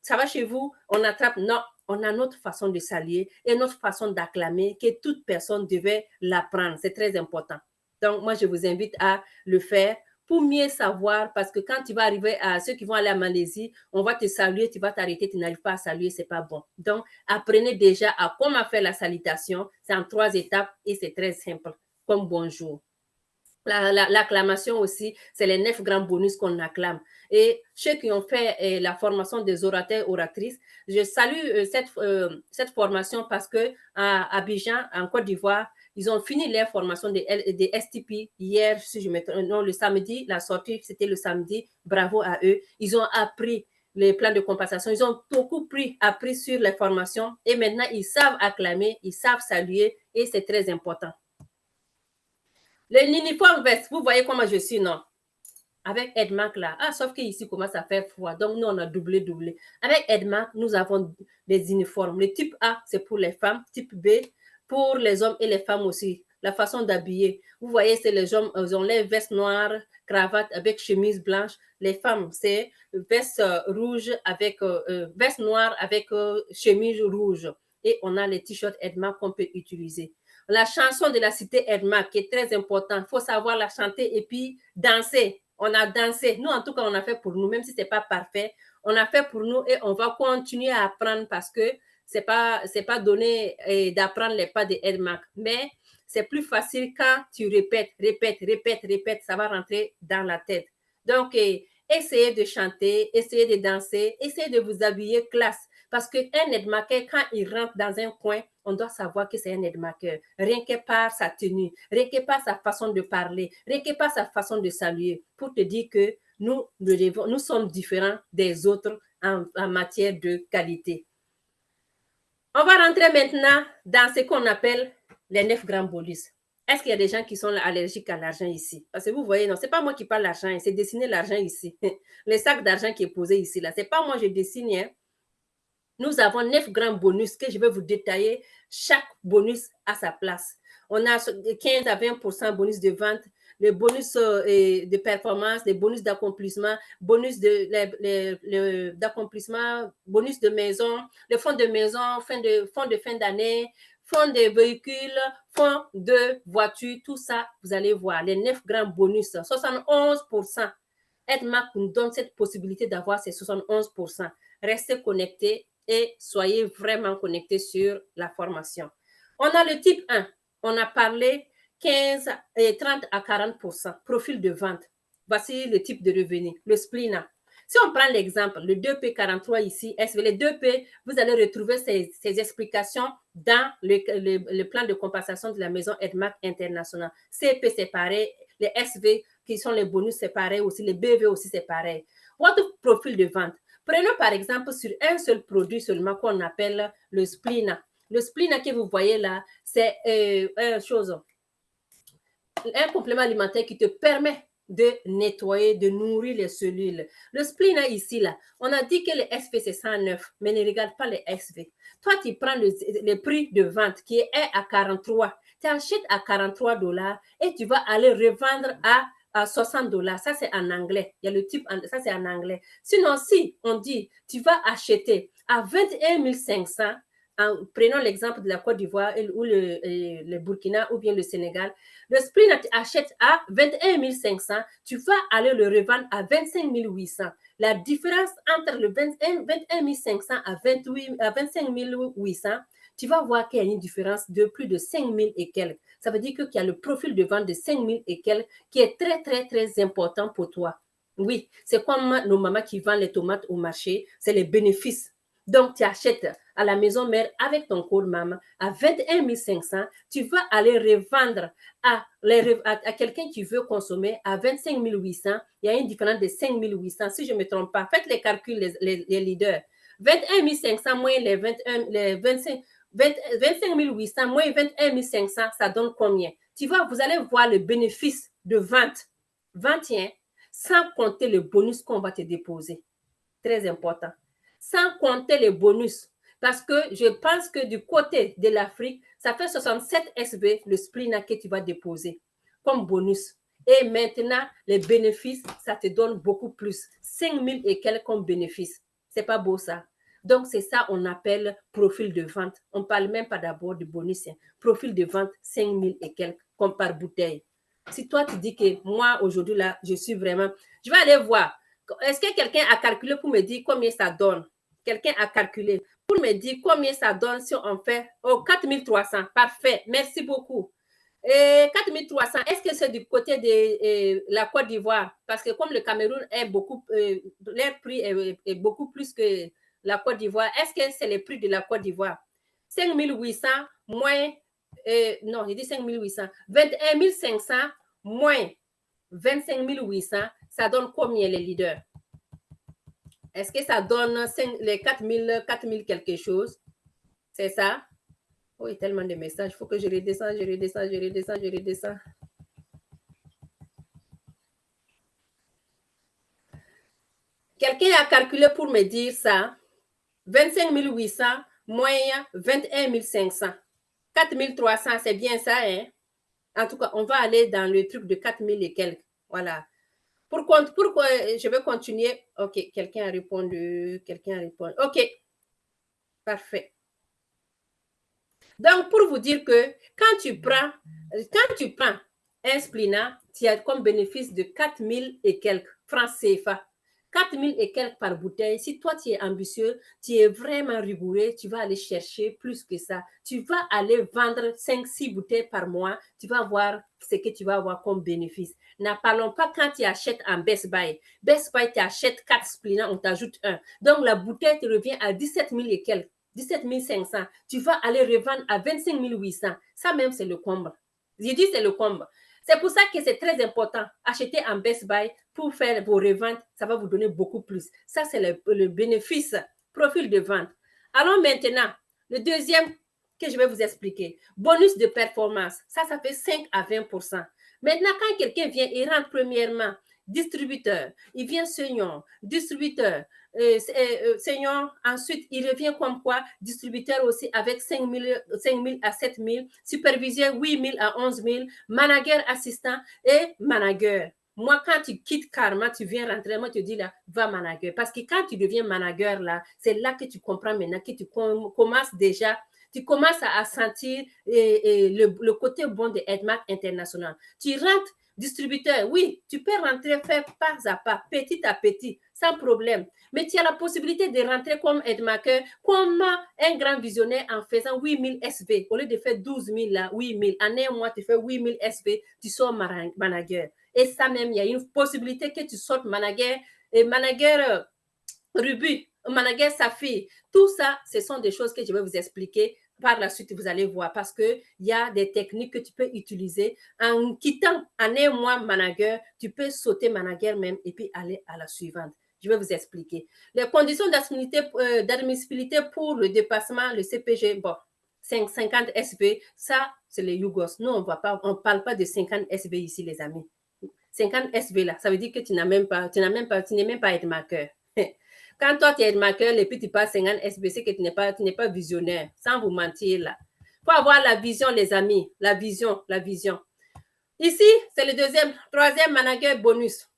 ça va chez vous, on attrape. Non, on a notre façon de saluer et notre façon d'acclamer que toute personne devait l'apprendre. C'est très important. Donc, moi, je vous invite à le faire pour mieux savoir, parce que quand tu vas arriver à ceux qui vont aller à Malaisie, on va te saluer, tu vas t'arrêter, tu n'arrives pas à saluer, c'est pas bon. Donc, apprenez déjà à comment faire la salutation. C'est en 3 étapes et c'est très simple, comme bonjour. L'acclamation aussi, c'est les 9 grands bonus qu'on acclame. Et ceux qui ont fait la formation des orateurs, oratrices, je salue cette formation parce que à Abidjan, en Côte d'Ivoire, ils ont fini leur formation des STP hier, si je me trompe, non, le samedi, la sortie, c'était le samedi. Bravo à eux. Ils ont appris les plans de compensation. Ils ont beaucoup appris sur les formations et maintenant, ils savent acclamer, ils savent saluer et c'est très important. L'uniforme veste, vous voyez comment je suis, non? Avec Edmark là, sauf qu'ici, il commence à faire froid. Donc, nous, on a doublé. Avec Edmark, nous avons des uniformes. Le type A, c'est pour les femmes. Type B, pour les hommes et les femmes aussi. La façon d'habiller. Vous voyez, c'est les hommes, ils ont les vestes noires, cravate avec chemise blanche. Les femmes, c'est veste rouge avec veste noire avec chemise rouge. Et on a les t-shirts Edmark qu'on peut utiliser. La chanson de la cité Edmark qui est très importante. Il faut savoir la chanter et puis danser. On a dansé. Nous, en tout cas, on a fait pour nous, même si ce n'est pas parfait. On a fait pour nous et on va continuer à apprendre parce que ce n'est pas donné d'apprendre les pas de Edmark. Mais c'est plus facile quand tu répètes. Ça va rentrer dans la tête. Donc, essayez de chanter, essayez de danser, essayez de vous habiller classe. Parce qu'un Edmarker, quand il rentre dans un coin, on doit savoir que c'est un Edmarker. Rien que par sa tenue, rien que par sa façon de parler, rien que par sa façon de saluer, pour te dire que nous sommes différents des autres en matière de qualité. On va rentrer maintenant dans ce qu'on appelle les 9 grands bonus. Est-ce qu'il y a des gens qui sont allergiques à l'argent ici? Parce que vous voyez, non, ce n'est pas moi qui parle l'argent, c'est dessiner l'argent ici. Le sac d'argent qui est posé ici, là, ce n'est pas moi, je dessine, hein. Nous avons 9 grands bonus que je vais vous détailler. Chaque bonus à sa place. On a 15 à 20% bonus de vente, les bonus de performance, les bonus d'accomplissement, bonus d'accomplissement, bonus de maison, le fonds de maison, fonds de fin d'année, fonds de véhicules, fonds de voitures, tout ça, vous allez voir, les 9 grands bonus, 71%. Edmark nous donne cette possibilité d'avoir ces 71%. Restez connectés et soyez vraiment connectés sur la formation. On a le type 1. On a parlé 30 à 40%. Profil de vente. Voici le type de revenu. Le SPLINA. Si on prend l'exemple, le 2P43 ici, les 2P, vous allez retrouver ces explications dans le plan de compensation de la maison Edmark International. CP, c'est pareil. Les SV, qui sont les bonus, c'est pareil aussi. Les BV aussi, c'est pareil. Votre profil de vente. Prenons par exemple sur un seul produit seulement qu'on appelle le SPLINA. Le SPLINA que vous voyez là, c'est un complément alimentaire qui te permet de nettoyer, de nourrir les cellules. Le SPLINA ici, là, on a dit que le SV c'est 109, mais ne regarde pas les SV. Toi, tu prends le prix de vente qui est à 43. Tu achètes à $43 et tu vas aller revendre à $60. Ça, c'est en anglais. Il y a le type, ça, c'est en anglais. Sinon, si on dit, tu vas acheter à 21 500, prenons l'exemple de la Côte d'Ivoire ou le Burkina ou bien le Sénégal. Le Sprina, tu achètes à 21 500, tu vas aller le revendre à 25 800. La différence entre le 21 500 à 25 800, tu vas voir qu'il y a une différence de plus de 5 000 et quelques. Ça veut dire qu'il y a le profil de vente de 5 000 et quelques qui est très, très, très important pour toi. Oui, c'est comme nos mamans qui vendent les tomates au marché, c'est les bénéfices. Donc, tu achètes à la maison mère avec ton code maman à 21 500, tu vas aller revendre à quelqu'un qui veut consommer à 25 800. Il y a une différence de 5 800, si je ne me trompe pas. Faites les calculs, les leaders. 21 500 moins les 25 800 moins 21 500, ça donne combien? Vous allez voir le bénéfice de vente 21, sans compter le bonus qu'on va te déposer. Très important. Sans compter les bonus. Parce que je pense que du côté de l'Afrique, ça fait 67 SB le Sprina que tu vas déposer comme bonus. Et maintenant, les bénéfices, ça te donne beaucoup plus. 5 000 et quelques comme bénéfices. C'est pas beau ça. Donc, c'est ça on appelle profil de vente. On ne parle même pas d'abord de bonus. Hein. Profil de vente, 5 000 et quelques comme par bouteille. Si toi, tu dis que moi, aujourd'hui, là, je suis vraiment... Je vais aller voir. Est-ce que quelqu'un a calculé pour me dire combien ça donne? Quelqu'un a calculé pour me dire combien ça donne si on fait 4 300. Parfait. Merci beaucoup. 4 300, est-ce que c'est du côté de la Côte d'Ivoire? Parce que comme le Cameroun est beaucoup, leur prix est beaucoup plus que la Côte d'Ivoire, est-ce que c'est le prix de la Côte d'Ivoire? 5 800 moins, non, j'ai dit 5 800, 21 500 moins 25 800, ça donne combien les leaders? Est-ce que ça donne les 4 000 quelque chose? C'est ça? Oh, il y a tellement de messages. Il faut que je redescende. Quelqu'un a calculé pour me dire ça. 25 800 moins 21 500. 4 300, c'est bien ça, hein? En tout cas, on va aller dans le truc de 4 000 et quelques. Voilà. Pourquoi je vais continuer? OK, quelqu'un a répondu. OK. Parfait. Donc, pour vous dire que quand tu prends un Sprina, tu as comme bénéfice de 4 000 et quelques francs CFA. 4 000 et quelques par bouteille. Si toi, tu es ambitieux, tu es vraiment rigoureux, tu vas aller chercher plus que ça. Tu vas aller vendre 5-6 bouteilles par mois. Tu vas voir ce que tu vas avoir comme bénéfice. N'en parlons pas quand tu achètes en Best Buy. Best Buy, tu achètes 4 Splina, on t'ajoute un. Donc, la bouteille te revient à 17 000 et quelques. 17 500. Tu vas aller revendre à 25 800. Ça même, c'est le comble. J'ai dit c'est le comble. C'est pour ça que c'est très important. Acheter en Best Buy pour faire vos reventes, ça va vous donner beaucoup plus. Ça, c'est le bénéfice, profil de vente. Allons maintenant, le deuxième que je vais vous expliquer. Bonus de performance. Ça fait 5 à 20%. Maintenant, quand quelqu'un vient, il rentre premièrement distributeur, il vient senior, distributeur, senior, ensuite il revient comme quoi, distributeur aussi avec 5 000 à 7 000, superviseur 8 000 à 11 000, manager assistant et manager. Moi, quand tu quittes Karma, tu viens rentrer, moi, tu dis là, va manager. Parce que quand tu deviens manager, là, c'est là que tu comprends maintenant, que tu commences déjà, tu commences à sentir le côté bon de Edmark International. Tu rentres distributeur, oui, tu peux rentrer, faire pas à pas, petit à petit, sans problème. Mais tu as la possibilité de rentrer comme Edmarker, comme un grand visionnaire en faisant 8 000 SV. Au lieu de faire 12 000, là, 8 000. En un mois, tu fais 8 000 SV, tu sors manager. Et ça même, il y a une possibilité que tu sortes manager, et manager Ruby, manager Saphir. Tout ça, ce sont des choses que je vais vous expliquer. Par la suite, vous allez voir parce qu'il y a des techniques que tu peux utiliser. En quittant en un mois manager, tu peux sauter manager même et puis aller à la suivante. Je vais vous expliquer. Les conditions d'admissibilité pour le dépassement, le CPG, bon, 50 SB, ça, c'est les Yougos. Nous, on ne parle pas de 50 SB ici, les amis. 50 SB là, ça veut dire que tu n'es même pas Edmarker. Quand toi, tu es Edmarker, et puis tu passes 50 SBC, que tu n'es pas visionnaire, sans vous mentir là. Il faut avoir la vision, les amis. La vision. Ici, c'est le troisième manager bonus.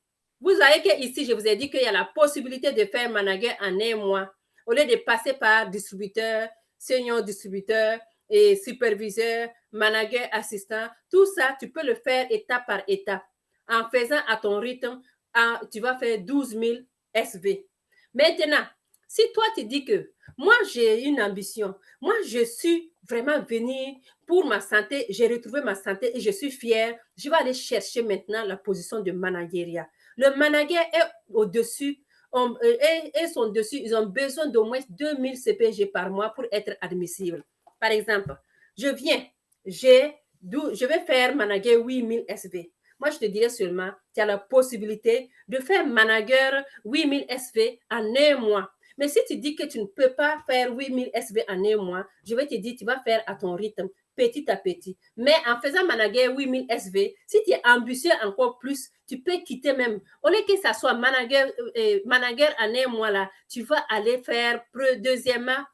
Vous voyez qu'ici, je vous ai dit qu'il y a la possibilité de faire manager en un mois. Au lieu de passer par distributeur, senior distributeur et superviseur, manager, assistant. Tout ça, tu peux le faire étape par étape. En faisant à ton rythme, tu vas faire 12 000 SV. Maintenant, si toi, tu dis que moi, j'ai une ambition, moi, je suis vraiment venue pour ma santé, j'ai retrouvé ma santé et je suis fière, je vais aller chercher maintenant la position de managériat. Le manager est au-dessus, et sont dessus, ils ont besoin d'au moins 2000 CPG par mois pour être admissibles. Par exemple, je vais faire manager 8000 SV. Moi, je te dirais seulement, tu as la possibilité de faire manager 8000 SV en un mois. Mais si tu dis que tu ne peux pas faire 8000 SV en un mois, je vais te dire, tu vas faire à ton rythme, petit à petit. Mais en faisant manager 8000 SV, si tu es ambitieux encore plus, tu peux quitter même. Au lieu que ça soit manager en un mois, là, tu vas aller faire, deuxièmement,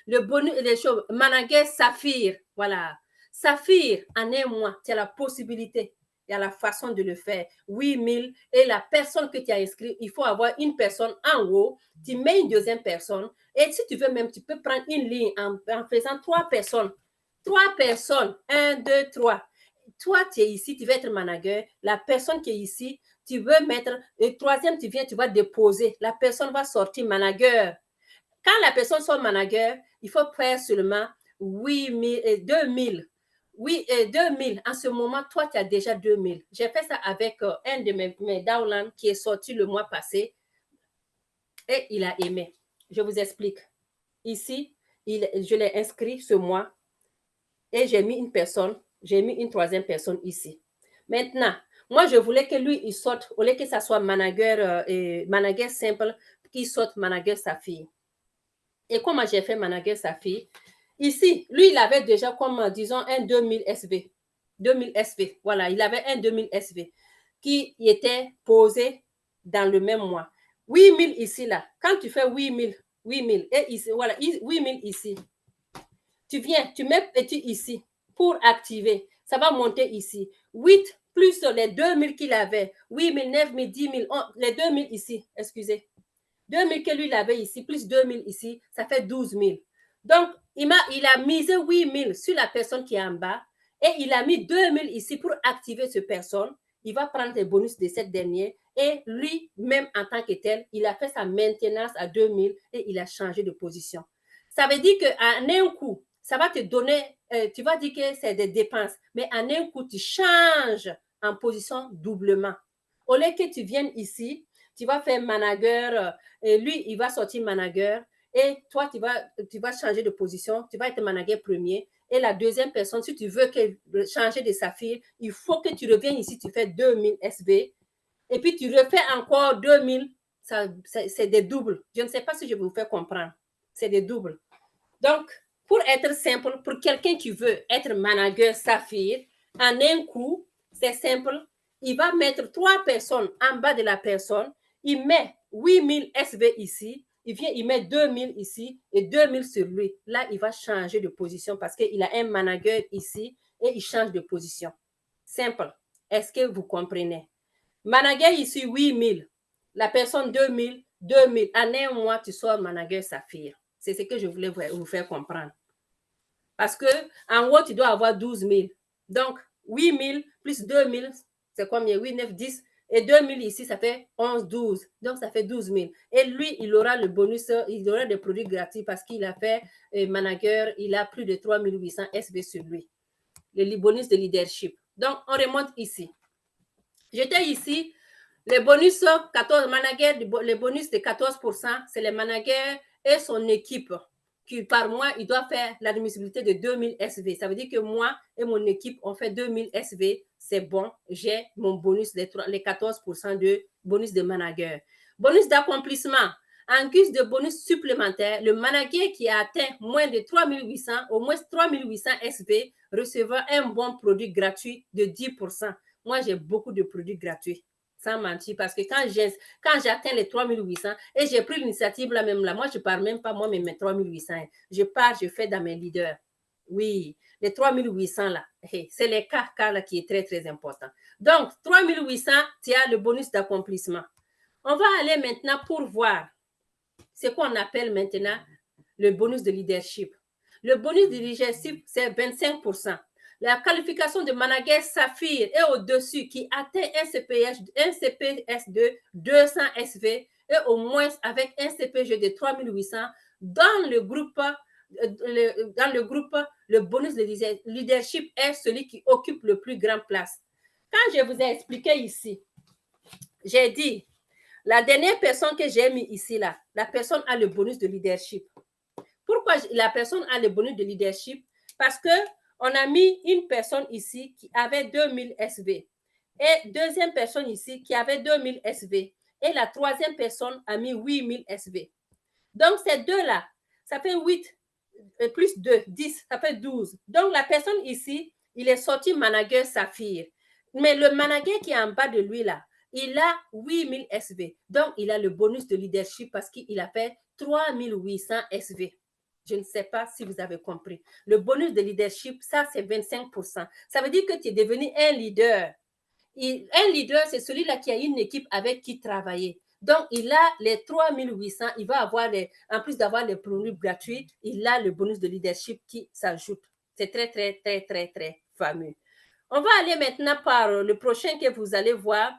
le bonus, les choses, manager Saphir, voilà. Saphir, en un mois, tu as la possibilité. Il y a la façon de le faire. 8000 et la personne que tu as inscrite, il faut avoir une personne en haut. Tu mets une deuxième personne. Et si tu veux même, tu peux prendre une ligne en faisant 3 personnes. 3 personnes. 1, 2, 3. Toi, tu es ici, tu veux être manager. La personne qui est ici, tu veux mettre. Le troisième, tu viens, tu vas déposer. La personne va sortir manager. Quand la personne sort manager, il faut faire seulement 2000. Oui, 2000. En ce moment, toi, tu as déjà 2000. J'ai fait ça avec un de mes downlines qui est sorti le mois passé et il a aimé. Je vous explique. Ici, je l'ai inscrit ce mois et j'ai mis une personne, j'ai mis une troisième personne ici. Maintenant, moi, je voulais que lui, il sorte, au lieu que ça soit manager simple, qu'il sorte manager sa fille. Et comment j'ai fait manager sa fille? Ici, lui, il avait déjà comme, disons, un 2000 SV. 2000 SV, voilà, il avait un 2000 SV qui était posé dans le même mois. 8000 ici, là. Quand tu fais 8000, et ici, voilà, 8000 ici. Tu viens, tu mets petit ici pour activer. Ça va monter ici. 8 plus les 2000 qu'il avait. 8000, 9000, 10 000, les 2000 ici, excusez. 2000 que lui, il avait ici, plus 2000 ici, ça fait 12 000. Donc, il a misé 8000 sur la personne qui est en bas et il a mis 2000 ici pour activer cette personne. Il va prendre les bonus de cette dernière et lui, même en tant que tel, il a fait sa maintenance à 2000 et il a changé de position. Ça veut dire qu'en un coup, ça va te donner, tu vas dire que c'est des dépenses, mais en un coup, tu changes en position doublement. Au lieu que tu viennes ici, tu vas faire manager, et lui, il va sortir manager, et toi, tu vas changer de position, tu vas être manager premier, et la deuxième personne, si tu veux changer de saphir, il faut que tu reviennes ici, tu fais 2000 SV, et puis tu refais encore 2000, c'est des doubles. Je ne sais pas si je vais vous faire comprendre. C'est des doubles. Donc, pour être simple, pour quelqu'un qui veut être manager saphir, en un coup, c'est simple, il va mettre 3 personnes en bas de la personne, il met 8000 SV ici, il vient, il met 2000 ici et 2000 sur lui. Là, il va changer de position parce qu'il a un manager ici et il change de position. Simple. Est-ce que vous comprenez? Manager ici, 8000. La personne, 2000, 2000. En un mois, tu sors manager saphir. C'est ce que je voulais vous faire comprendre. Parce que en haut, tu dois avoir 12 000. Donc, 8 000 plus 2 000, c'est combien? 8, 9, 10. Et 2 000 ici, ça fait 11, 12. Donc, ça fait 12 000. Et lui, il aura le bonus, il aura des produits gratuits parce qu'il a fait manager, il a plus de 3 800 SV sur lui. Le bonus de leadership. Donc, on remonte ici. J'étais ici. Les bonus 14, manager, les bonus de 14%, c'est les managers et son équipe qui, par mois, il doit faire l'admissibilité de 2000 SV. Ça veut dire que moi et mon équipe, on fait 2000 SV. C'est bon, j'ai mon bonus, les 14% de bonus de manager. Bonus d'accomplissement. En guise de bonus supplémentaire, le manager qui a atteint moins de 3800, au moins 3800 SV, recevra un bon produit gratuit de 10%. Moi, j'ai beaucoup de produits gratuits. Sans mentir, parce que quand j'atteins les 3800 et j'ai pris l'initiative là même là, moi je ne pars même pas moi-même mes 3800. Je pars, je fais dans mes leaders. Oui, les 3800 là, c'est les cas là qui est très très important. Donc, 3800, tu as le bonus d'accomplissement. On va aller maintenant pour voir ce qu'on appelle maintenant le bonus de leadership. Le bonus de leadership, c'est 25%. La qualification de manager Saphir est au-dessus, qui atteint un CPS de 200 SV et au moins avec un CPG de 3800 dans le groupe. Le bonus de leadership est celui qui occupe le plus grande place. Quand je vous ai expliqué ici, j'ai dit, la dernière personne que j'ai mis ici, là, la personne a le bonus de leadership. Pourquoi la personne a le bonus de leadership? Parce qu'on a mis une personne ici qui avait 2000 SV et deuxième personne ici qui avait 2000 SV et la troisième personne a mis 8000 SV. Donc, ces deux-là, ça fait 8 plus 2, 10, ça fait 12. Donc, la personne ici, il est sorti manager Saphir. Mais le manager qui est en bas de lui, là, il a 8000 SV. Donc, il a le bonus de leadership parce qu'il a fait 3800 SV. Je ne sais pas si vous avez compris. Le bonus de leadership, ça, c'est 25%. Ça veut dire que tu es devenu un leader. Un leader, c'est celui-là qui a une équipe avec qui travailler. Donc, il a les 3800, il va avoir, en plus d'avoir les produits gratuits, il a le bonus de leadership qui s'ajoute. C'est très, très, très, très, très fameux. On va aller maintenant par le prochain que vous allez voir,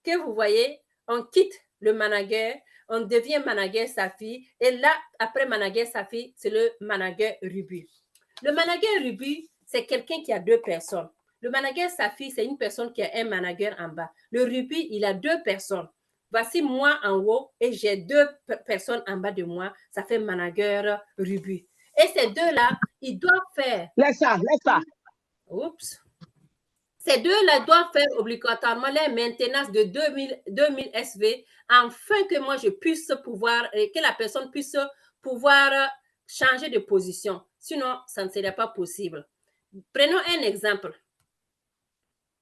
que vous voyez, on quitte le manager, on devient manager Saphir, et là, après manager Saphir, c'est le manager Ruby. Le manager Ruby, c'est quelqu'un qui a 2 personnes. Le manager Saphir, c'est une personne qui a un manager en bas. Le Ruby, il a 2 personnes. Voici moi en haut et j'ai 2 personnes en bas de moi. Ça fait manager Ruby. Et ces deux-là, ils doivent faire... Laisse ça. Oups. Ces deux-là doivent faire obligatoirement la maintenance de 2000 SV afin que moi je puisse pouvoir, que la personne puisse pouvoir changer de position. Sinon, ça ne serait pas possible. Prenons un exemple.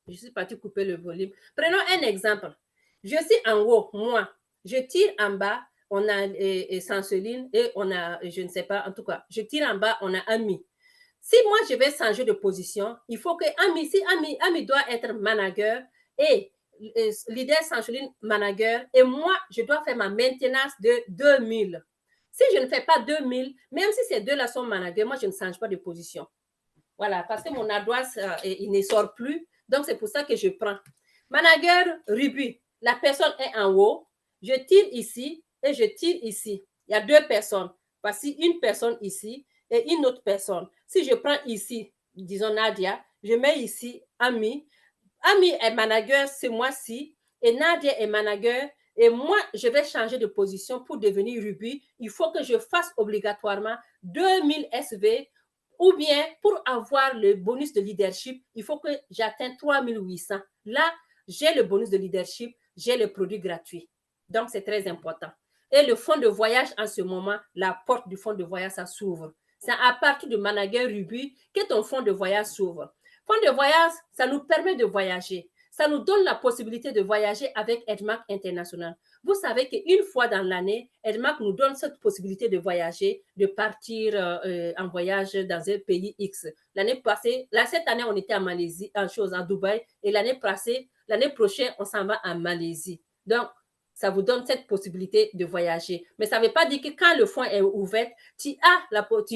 Je suis partie couper le volume. Prenons un exemple. Je suis en haut, moi. Je tire en bas, on a Sanseline et on a, je ne sais pas, en tout cas, je tire en bas, on a Ami. Si moi, je vais changer de position, il faut que Ami doit être manager et leader Sanseline manager et moi, je dois faire ma maintenance de 2000. Si je ne fais pas 2000, même si ces deux-là sont managers, moi, je ne change pas de position. Voilà, parce que mon ardoise, il ne sort plus. Donc, c'est pour ça que je prends. Manager Ruby, la personne est en haut. Je tire ici et je tire ici. Il y a 2 personnes. Voici une personne ici et une autre personne. Si je prends ici, disons Nadia, je mets ici Ami. Ami est manager ce mois-ci et Nadia est manager. Et moi, je vais changer de position pour devenir Ruby. Il faut que je fasse obligatoirement 2000 SV. Ou bien, pour avoir le bonus de leadership, il faut que j'atteigne 3800. Là, j'ai le bonus de leadership, j'ai le produit gratuit. Donc, c'est très important. Et le fonds de voyage, en ce moment, la porte du fonds de voyage, ça s'ouvre. C'est à partir du manager Ruby que ton fonds de voyage s'ouvre. Fonds de voyage, ça nous permet de voyager. Ça nous donne la possibilité de voyager avec EDMAC International. Vous savez qu'une fois dans l'année, EDMAC nous donne cette possibilité de voyager, de partir en voyage dans un pays X. L'année passée, cette année, on était en Malaisie, à Dubaï, et l'année prochaine, on s'en va en Malaisie. Donc, ça vous donne cette possibilité de voyager. Mais ça ne veut pas dire que quand le fonds est ouvert, tu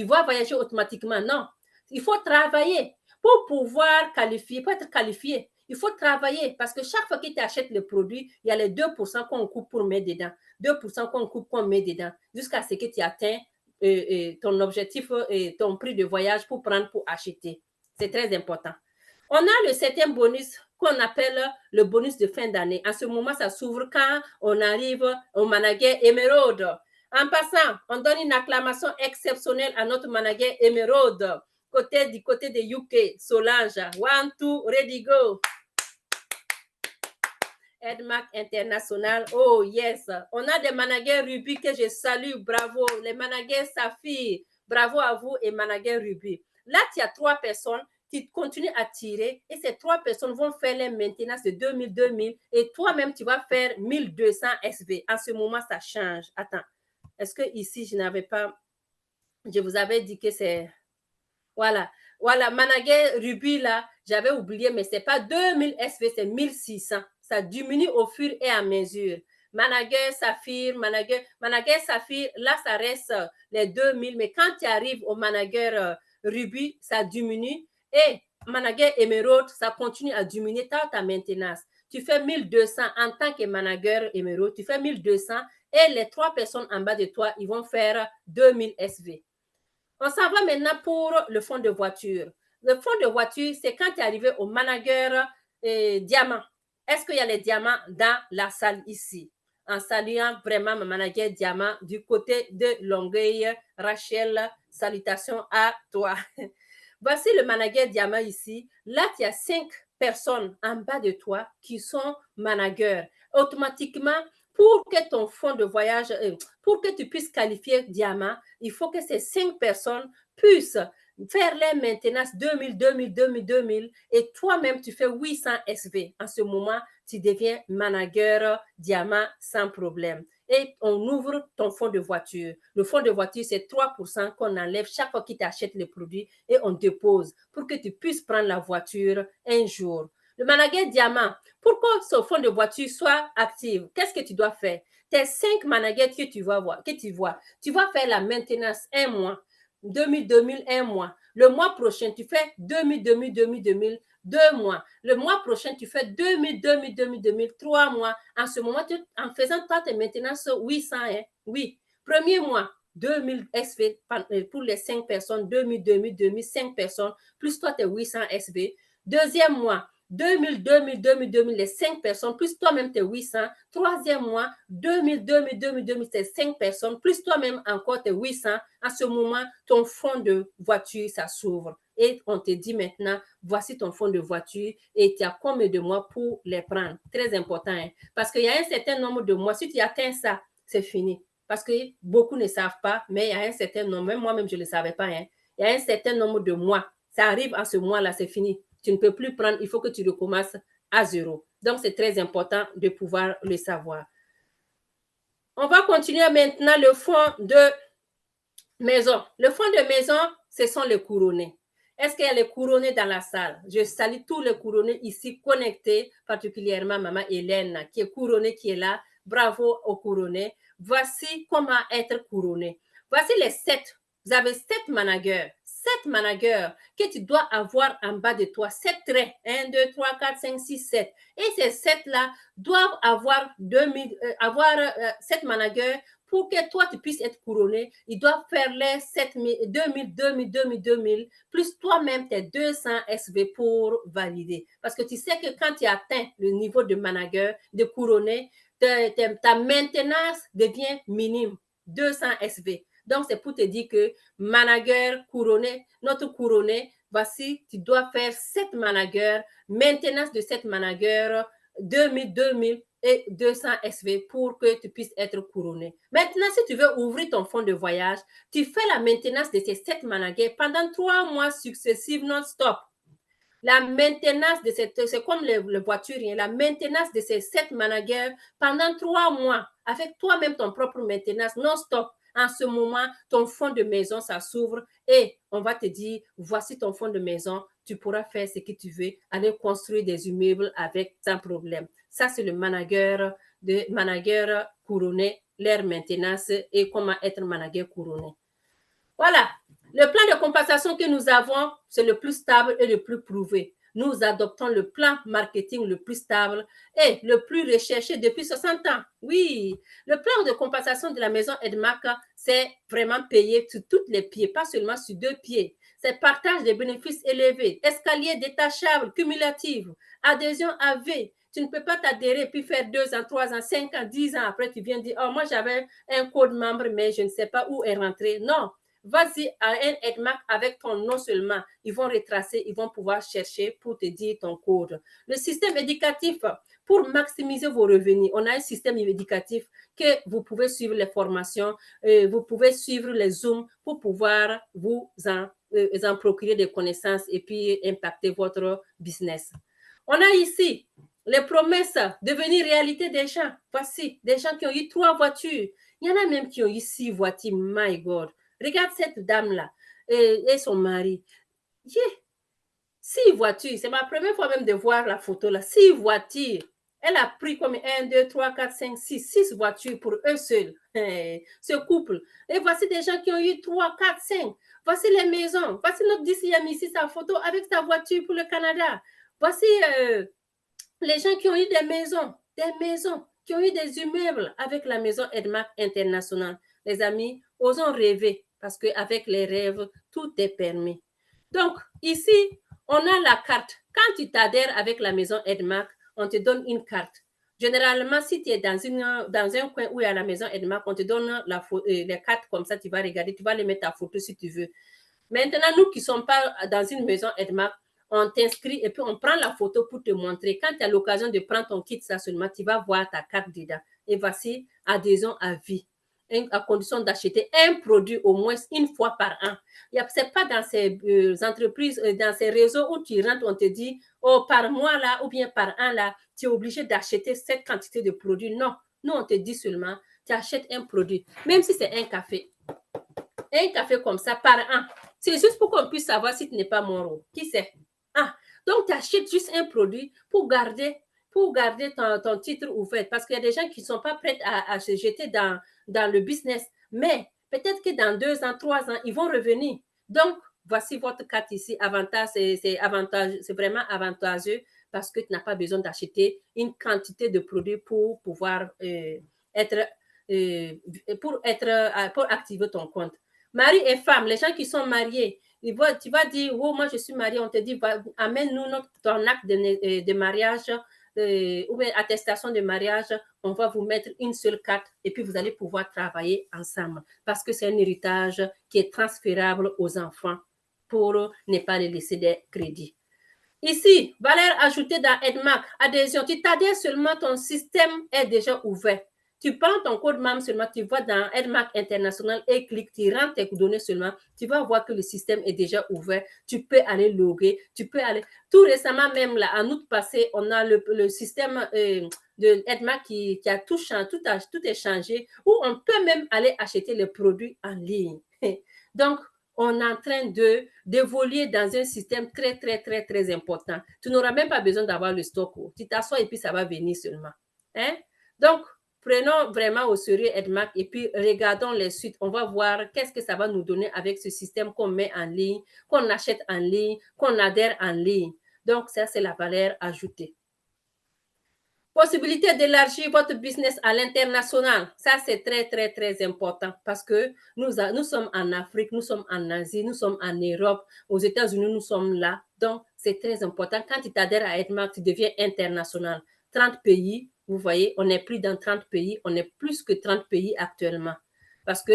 vas voyager automatiquement. Non, il faut travailler pour pouvoir qualifier, pour être qualifié. Il faut travailler parce que chaque fois que tu achètes le produit, il y a les 2% qu'on coupe pour mettre dedans. 2% qu'on coupe, qu'on met dedans jusqu'à ce que tu atteins ton objectif et ton prix de voyage pour prendre, pour acheter. C'est très important. On a le 7e bonus qu'on appelle le bonus de fin d'année. En ce moment, ça s'ouvre quand on arrive au manager Emeraude. En passant, on donne une acclamation exceptionnelle à notre manager Emeraude. Du côté de UK, Solange. 1, 2, ready, go. EDMAC International. Oh, yes. On a des managers Ruby que je salue. Bravo. Les managers Saphir. Bravo à vous et managers Ruby. Là, il y a 3 personnes qui continuent à tirer et ces 3 personnes vont faire les maintenances de 2000 et toi-même, tu vas faire 1200 SV. En ce moment, ça change. Attends. Est-ce que ici, je n'avais pas... Je vous avais dit que c'est... Voilà, manager Ruby, là, j'avais oublié, mais ce n'est pas 2000 SV, c'est 1600. Ça diminue au fur et à mesure. Manager, Saphir, Manager, Saphir, là, ça reste les 2000. Mais quand tu arrives au Manager Ruby, ça diminue. Et Manager Emerald, ça continue à diminuer ta maintenance. Tu fais 1200 en tant que Manager Emerald, tu fais 1200 et les 3 personnes en bas de toi, ils vont faire 2000 SV. On s'en va maintenant pour le fonds de voiture. Le fonds de voiture, c'est quand tu es arrivé au Manager Diamant. Est-ce qu'il y a les diamants dans la salle ici? En saluant vraiment mon Manager Diamant du côté de Longueuil. Rachel, salutations à toi. Voici le Manager Diamant ici. Là, il y a 5 personnes en bas de toi qui sont managers. Automatiquement, pour que ton fonds de voyage, pour que tu puisses qualifier Diamant, il faut que ces 5 personnes puissent faire les maintenances 2000, 2000, 2000, 2000 et toi-même, tu fais 800 SV. En ce moment, tu deviens manager Diamant sans problème. Et on ouvre ton fonds de voiture. Le fonds de voiture, c'est 3% qu'on enlève chaque fois qu'il t'achète le produit et on dépose pour que tu puisses prendre la voiture un jour. Le manager Diamant, pour que ce fonds de voiture soit actif, qu'est-ce que tu dois faire? Tes 5 managers que tu vas faire la maintenance un mois, 2000, 2000, un mois. Le mois prochain, tu fais 2000, 2000, 2000, 2000, 2 mois. Le mois prochain, tu fais 2000, 2000, 2000, 2000, 3 mois. En ce moment, en faisant toi tes maintenances 800, hein? Oui. Premier mois, 2000 SV pour les 5 personnes, 2000, 2000, 2000, 5 personnes, plus toi tes 800 SV. Deuxième mois, 2000, 2000, 2000, 2000, les 5 personnes, plus toi-même tes 800. Troisième mois, 2000, 2000, 2000, 2000, tes 5 personnes, plus toi-même encore tes 800. À ce moment, ton fonds de voiture, ça s'ouvre. Et on te dit maintenant, voici ton fonds de voiture et tu as combien de mois pour les prendre. Très important, hein? Parce qu'il y a un certain nombre de mois. Si tu atteins ça, c'est fini. Parce que beaucoup ne savent pas, mais il y a un certain nombre, même moi-même, je ne le savais pas. Hein? Il y a un certain nombre de mois. Ça arrive en ce mois-là, c'est fini. Tu ne peux plus prendre, il faut que tu recommences à 0. Donc, c'est très important de pouvoir le savoir. On va continuer maintenant le fonds de maison. Le fonds de maison, ce sont les couronnés. Est-ce qu'il y a les couronnés dans la salle? Je salue tous les couronnés ici connectés, particulièrement Maman Hélène, qui est couronnée, qui est là. Bravo aux couronnés. Voici comment être couronné. Voici les 7. Vous avez 7 managers. 7 managers que tu dois avoir en bas de toi. 7 traits. 1, 2, 3, 4, 5, 6, 7. Et ces 7-là doivent avoir 7 managers. Pour que toi, tu puisses être couronné, ils doivent faire les 2000, 2000, 2000, 2000, plus toi-même tes 200 SV pour valider. Parce que tu sais que quand tu atteins le niveau de manager, de couronné, ta maintenance devient minime, 200 SV. Donc, c'est pour te dire que manager couronné, notre couronné, voici, tu dois faire 7 managers, maintenance de 7 managers, 2000, 2000, et 200 SV pour que tu puisses être couronné. Maintenant, si tu veux ouvrir ton fonds de voyage, tu fais la maintenance de ces 7 managers pendant 3 mois successifs non-stop. La maintenance de cette, c'est comme le voiturien, la maintenance de ces 7 managers pendant 3 mois avec toi-même ton propre maintenance non-stop. En ce moment, ton fonds de maison, ça s'ouvre et on va te dire, voici ton fonds de maison, tu pourras faire ce que tu veux, aller construire des immeubles avec sans problème. Ça, c'est le manager couronné, leur maintenance et comment être manager couronné. Voilà. Le plan de compensation que nous avons, c'est le plus stable et le plus prouvé. Nous adoptons le plan marketing le plus stable et le plus recherché depuis 60 ans. Oui, le plan de compensation de la maison Edmark, c'est vraiment payé sur tous les pieds, pas seulement sur 2 pieds. C'est partage des bénéfices élevés, escalier détachable, cumulatif, adhésion à V. Tu ne peux pas t'adhérer puis faire 2 ans, 3 ans, 5 ans, 10 ans après, tu viens dire, oh, moi j'avais un code membre, mais je ne sais pas où est rentré. Non. Vas-y à un Edmark avec ton nom seulement. Ils vont retracer, ils vont pouvoir chercher pour te dire ton code. Le système éducatif, pour maximiser vos revenus, on a un système éducatif que vous pouvez suivre les formations, vous pouvez suivre les Zooms pour pouvoir vous en procurer des connaissances et puis impacter votre business. On a ici les promesses devenir réalité des gens. Voici, des gens qui ont eu 3 voitures. Il y en a même qui ont eu 6 voitures. My God. Regarde cette dame-là et son mari. 6 voitures. C'est ma première fois même de voir la photo là. 6 voitures. Elle a pris comme 1, 2, 3, 4, 5, 6 voitures pour eux seuls, ce couple. Et voici des gens qui ont eu 3, 4, 5. Voici les maisons. Voici notre DCM ici, sa photo avec sa voiture pour le Canada. Voici les gens qui ont eu des maisons, qui ont eu des immeubles avec la maison Edmark International. Les amis, osons rêver parce qu'avec les rêves, tout est permis. Donc, ici, on a la carte. Quand tu t'adhères avec la maison Edmark, on te donne une carte. Généralement, si tu es dans un coin où il y a la maison Edmark, on te donne les cartes comme ça, tu vas regarder, tu vas les mettre à photo si tu veux. Maintenant, nous qui ne sommes pas dans une maison Edmark, on t'inscrit et puis on prend la photo pour te montrer. Quand tu as l'occasion de prendre ton kit, ça seulement, tu vas voir ta carte dedans. Et voici, adhésion à vie, à condition d'acheter un produit au moins une fois par an. Ce n'est pas dans ces entreprises, dans ces réseaux où tu rentres, on te dit, oh, par mois là, ou bien par an là, tu es obligé d'acheter cette quantité de produits. Non, nous, on te dit seulement, tu achètes un produit, même si c'est un café comme ça par an. C'est juste pour qu'on puisse savoir si tu n'es pas mort. Qui sait? Ah, donc tu achètes juste un produit pour garder ton titre ouvert. Parce qu'il y a des gens qui ne sont pas prêts à se jeter dans le business. Mais peut-être que dans 2 ans, 3 ans, ils vont revenir. Donc, voici votre carte ici. Avantage, c'est vraiment avantageux parce que tu n'as pas besoin d'acheter une quantité de produits pour pouvoir pour activer ton compte. Mari et femme, les gens qui sont mariés, tu vas dire, oh, moi je suis mariée, on te dit, amène-nous ton acte de mariage ou bien attestation de mariage, on va vous mettre une seule carte et puis vous allez pouvoir travailler ensemble parce que c'est un héritage qui est transférable aux enfants pour ne pas les laisser des crédits. Ici, valeur ajoutée dans Edmark, adhésion, tu t'adhères seulement, ton système est déjà ouvert. Tu prends ton code MAM seulement, tu vas dans Edmark International et clique, tu rentres tes données seulement, tu vas voir que le système est déjà ouvert, tu peux aller loguer, tu peux aller... Tout récemment même, là, en août passé, on a le système de Edmark qui a tout changé, tout est changé, où on peut même aller acheter les produits en ligne. Donc, on est en train d'évoluer dans un système très, très, très, très important. Tu n'auras même pas besoin d'avoir le stock. Tu t'assois et puis ça va venir seulement. Hein? Donc, prenons vraiment au sérieux Edmark et puis regardons les suites. On va voir qu'est-ce que ça va nous donner avec ce système qu'on met en ligne, qu'on achète en ligne, qu'on adhère en ligne. Donc, ça, c'est la valeur ajoutée. Possibilité d'élargir votre business à l'international. Ça, c'est très, très, très important parce que nous sommes en Afrique, nous sommes en Asie, nous sommes en Europe, aux États-Unis, nous sommes là. Donc, c'est très important. Quand tu t'adhères à Edmark, tu deviens international. 30 pays, vous voyez, on est plus dans 30 pays, on est plus que 30 pays actuellement. Parce que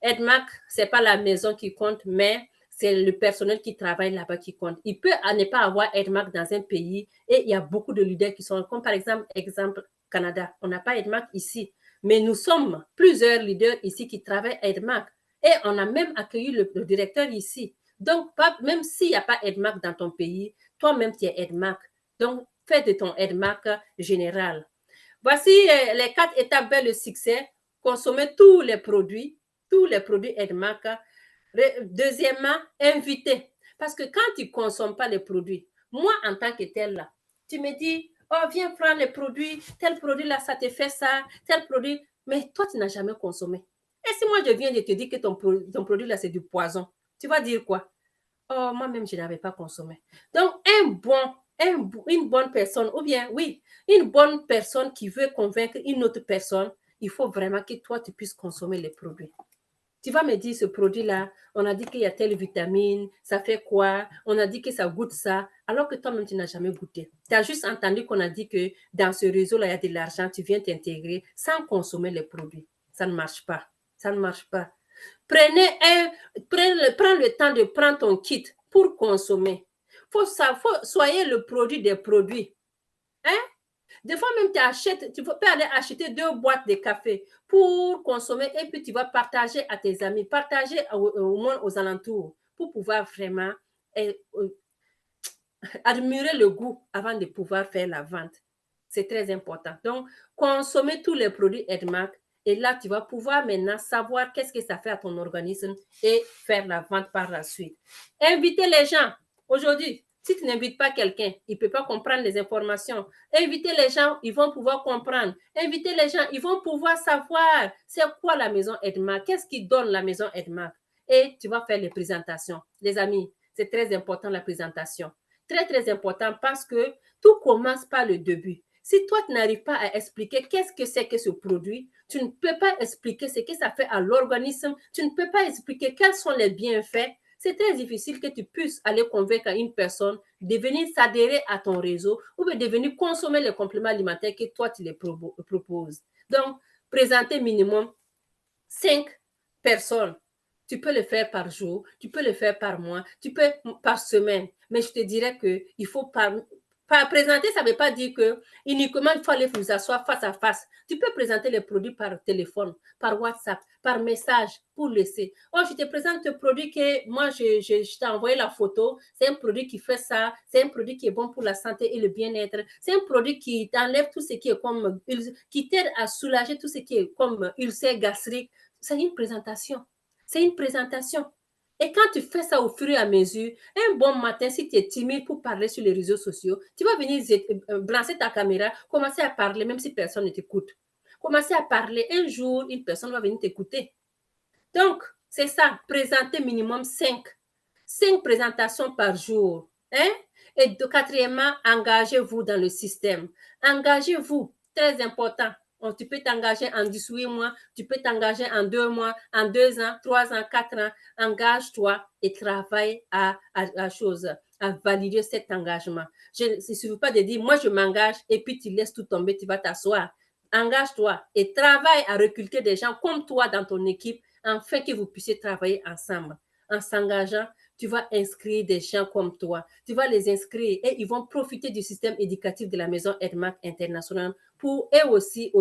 Edmark, ce n'est pas la maison qui compte, mais c'est le personnel qui travaille là-bas qui compte. Il peut ne pas avoir Edmark dans un pays et il y a beaucoup de leaders qui sont, comme par exemple, Canada. On n'a pas Edmark ici, mais nous sommes plusieurs leaders ici qui travaillent à Edmark et on a même accueilli le directeur ici. Donc, même s'il n'y a pas Edmark dans ton pays, toi-même, tu es Edmark. Donc, fais de ton Edmark général. Voici les 4 étapes vers le succès. Consommer tous les produits Edmark. Deuxièmement, inviter. Parce que quand tu ne consommes pas les produits, moi, en tant que tel, là, tu me dis, oh, viens prendre les produits, tel produit là, ça te fait ça, tel produit, mais toi, tu n'as jamais consommé. Et si moi, je viens de te dire que ton produit là, c'est du poison, tu vas dire quoi? Oh, moi-même, je n'avais pas consommé. Donc, une bonne personne, ou bien, oui, une bonne personne qui veut convaincre une autre personne, il faut vraiment que toi, tu puisses consommer les produits. Tu vas me dire, ce produit-là, on a dit qu'il y a telle vitamine, ça fait quoi? On a dit que ça goûte ça, alors que toi-même, tu n'as jamais goûté. Tu as juste entendu qu'on a dit que dans ce réseau-là, il y a de l'argent, tu viens t'intégrer sans consommer les produits. Ça ne marche pas. Ça ne marche pas. Prends le temps de prendre ton kit pour consommer. Soyez le produit des produits. Hein? Des fois même, tu peux aller acheter 2 boîtes de café pour consommer et puis tu vas partager à tes amis, partager au moins aux alentours pour pouvoir vraiment admirer le goût avant de pouvoir faire la vente. C'est très important. Donc, consommer tous les produits Edmark et là, tu vas pouvoir maintenant savoir qu'est-ce que ça fait à ton organisme et faire la vente par la suite. Inviter les gens. Aujourd'hui, Si tu n'invites pas quelqu'un, il ne peut pas comprendre les informations. Inviter les gens, ils vont pouvoir comprendre. Inviter les gens, ils vont pouvoir savoir c'est quoi la maison Edma, qu'est-ce qui donne la maison Edma. Et tu vas faire les présentations. Les amis, c'est très important la présentation. Très, très important parce que tout commence par le début. Si toi, tu n'arrives pas à expliquer qu'est-ce que c'est que ce produit, tu ne peux pas expliquer ce que ça fait à l'organisme, tu ne peux pas expliquer quels sont les bienfaits. C'est très difficile que tu puisses aller convaincre une personne de venir s'adhérer à ton réseau ou de venir consommer les compléments alimentaires que toi, tu les proposes. Donc, présenter minimum 5 personnes. Tu peux le faire par jour, tu peux le faire par mois, tu peux par semaine. Mais je te dirais qu'il faut pas présenter, ça ne veut pas dire que uniquement il faut aller vous asseoir face à face. Tu peux présenter les produits par téléphone, par WhatsApp, par message pour laisser. Oh, je te présente ce produit que moi, je t'ai envoyé la photo. C'est un produit qui fait ça. C'est un produit qui est bon pour la santé et le bien-être. C'est un produit qui t'enlève tout ce qui est comme, qui t'aide à soulager tout ce qui est comme ulcère gastrique. C'est une présentation. C'est une présentation. Et quand tu fais ça au fur et à mesure, un bon matin, si tu es timide pour parler sur les réseaux sociaux, tu vas venir brancher ta caméra, commencer à parler, même si personne ne t'écoute. Commencer à parler. Un jour, une personne va venir t'écouter. Donc, c'est ça, présenter minimum 5 présentations par jour. Hein? Et quatrièmement, engagez-vous dans le système. Engagez-vous, très important. Tu peux t'engager en 18 mois, tu peux t'engager en 2 mois, en 2 ans, 3 ans, 4 ans. Engage-toi et travaille à valider cet engagement. Il ne suffit pas de dire, moi je m'engage et puis tu laisses tout tomber, tu vas t'asseoir. Engage-toi et travaille à recruter des gens comme toi dans ton équipe afin que vous puissiez travailler ensemble. En s'engageant, tu vas inscrire des gens comme toi. Tu vas les inscrire et ils vont profiter du système éducatif de la maison Edmark International pour eux aussi,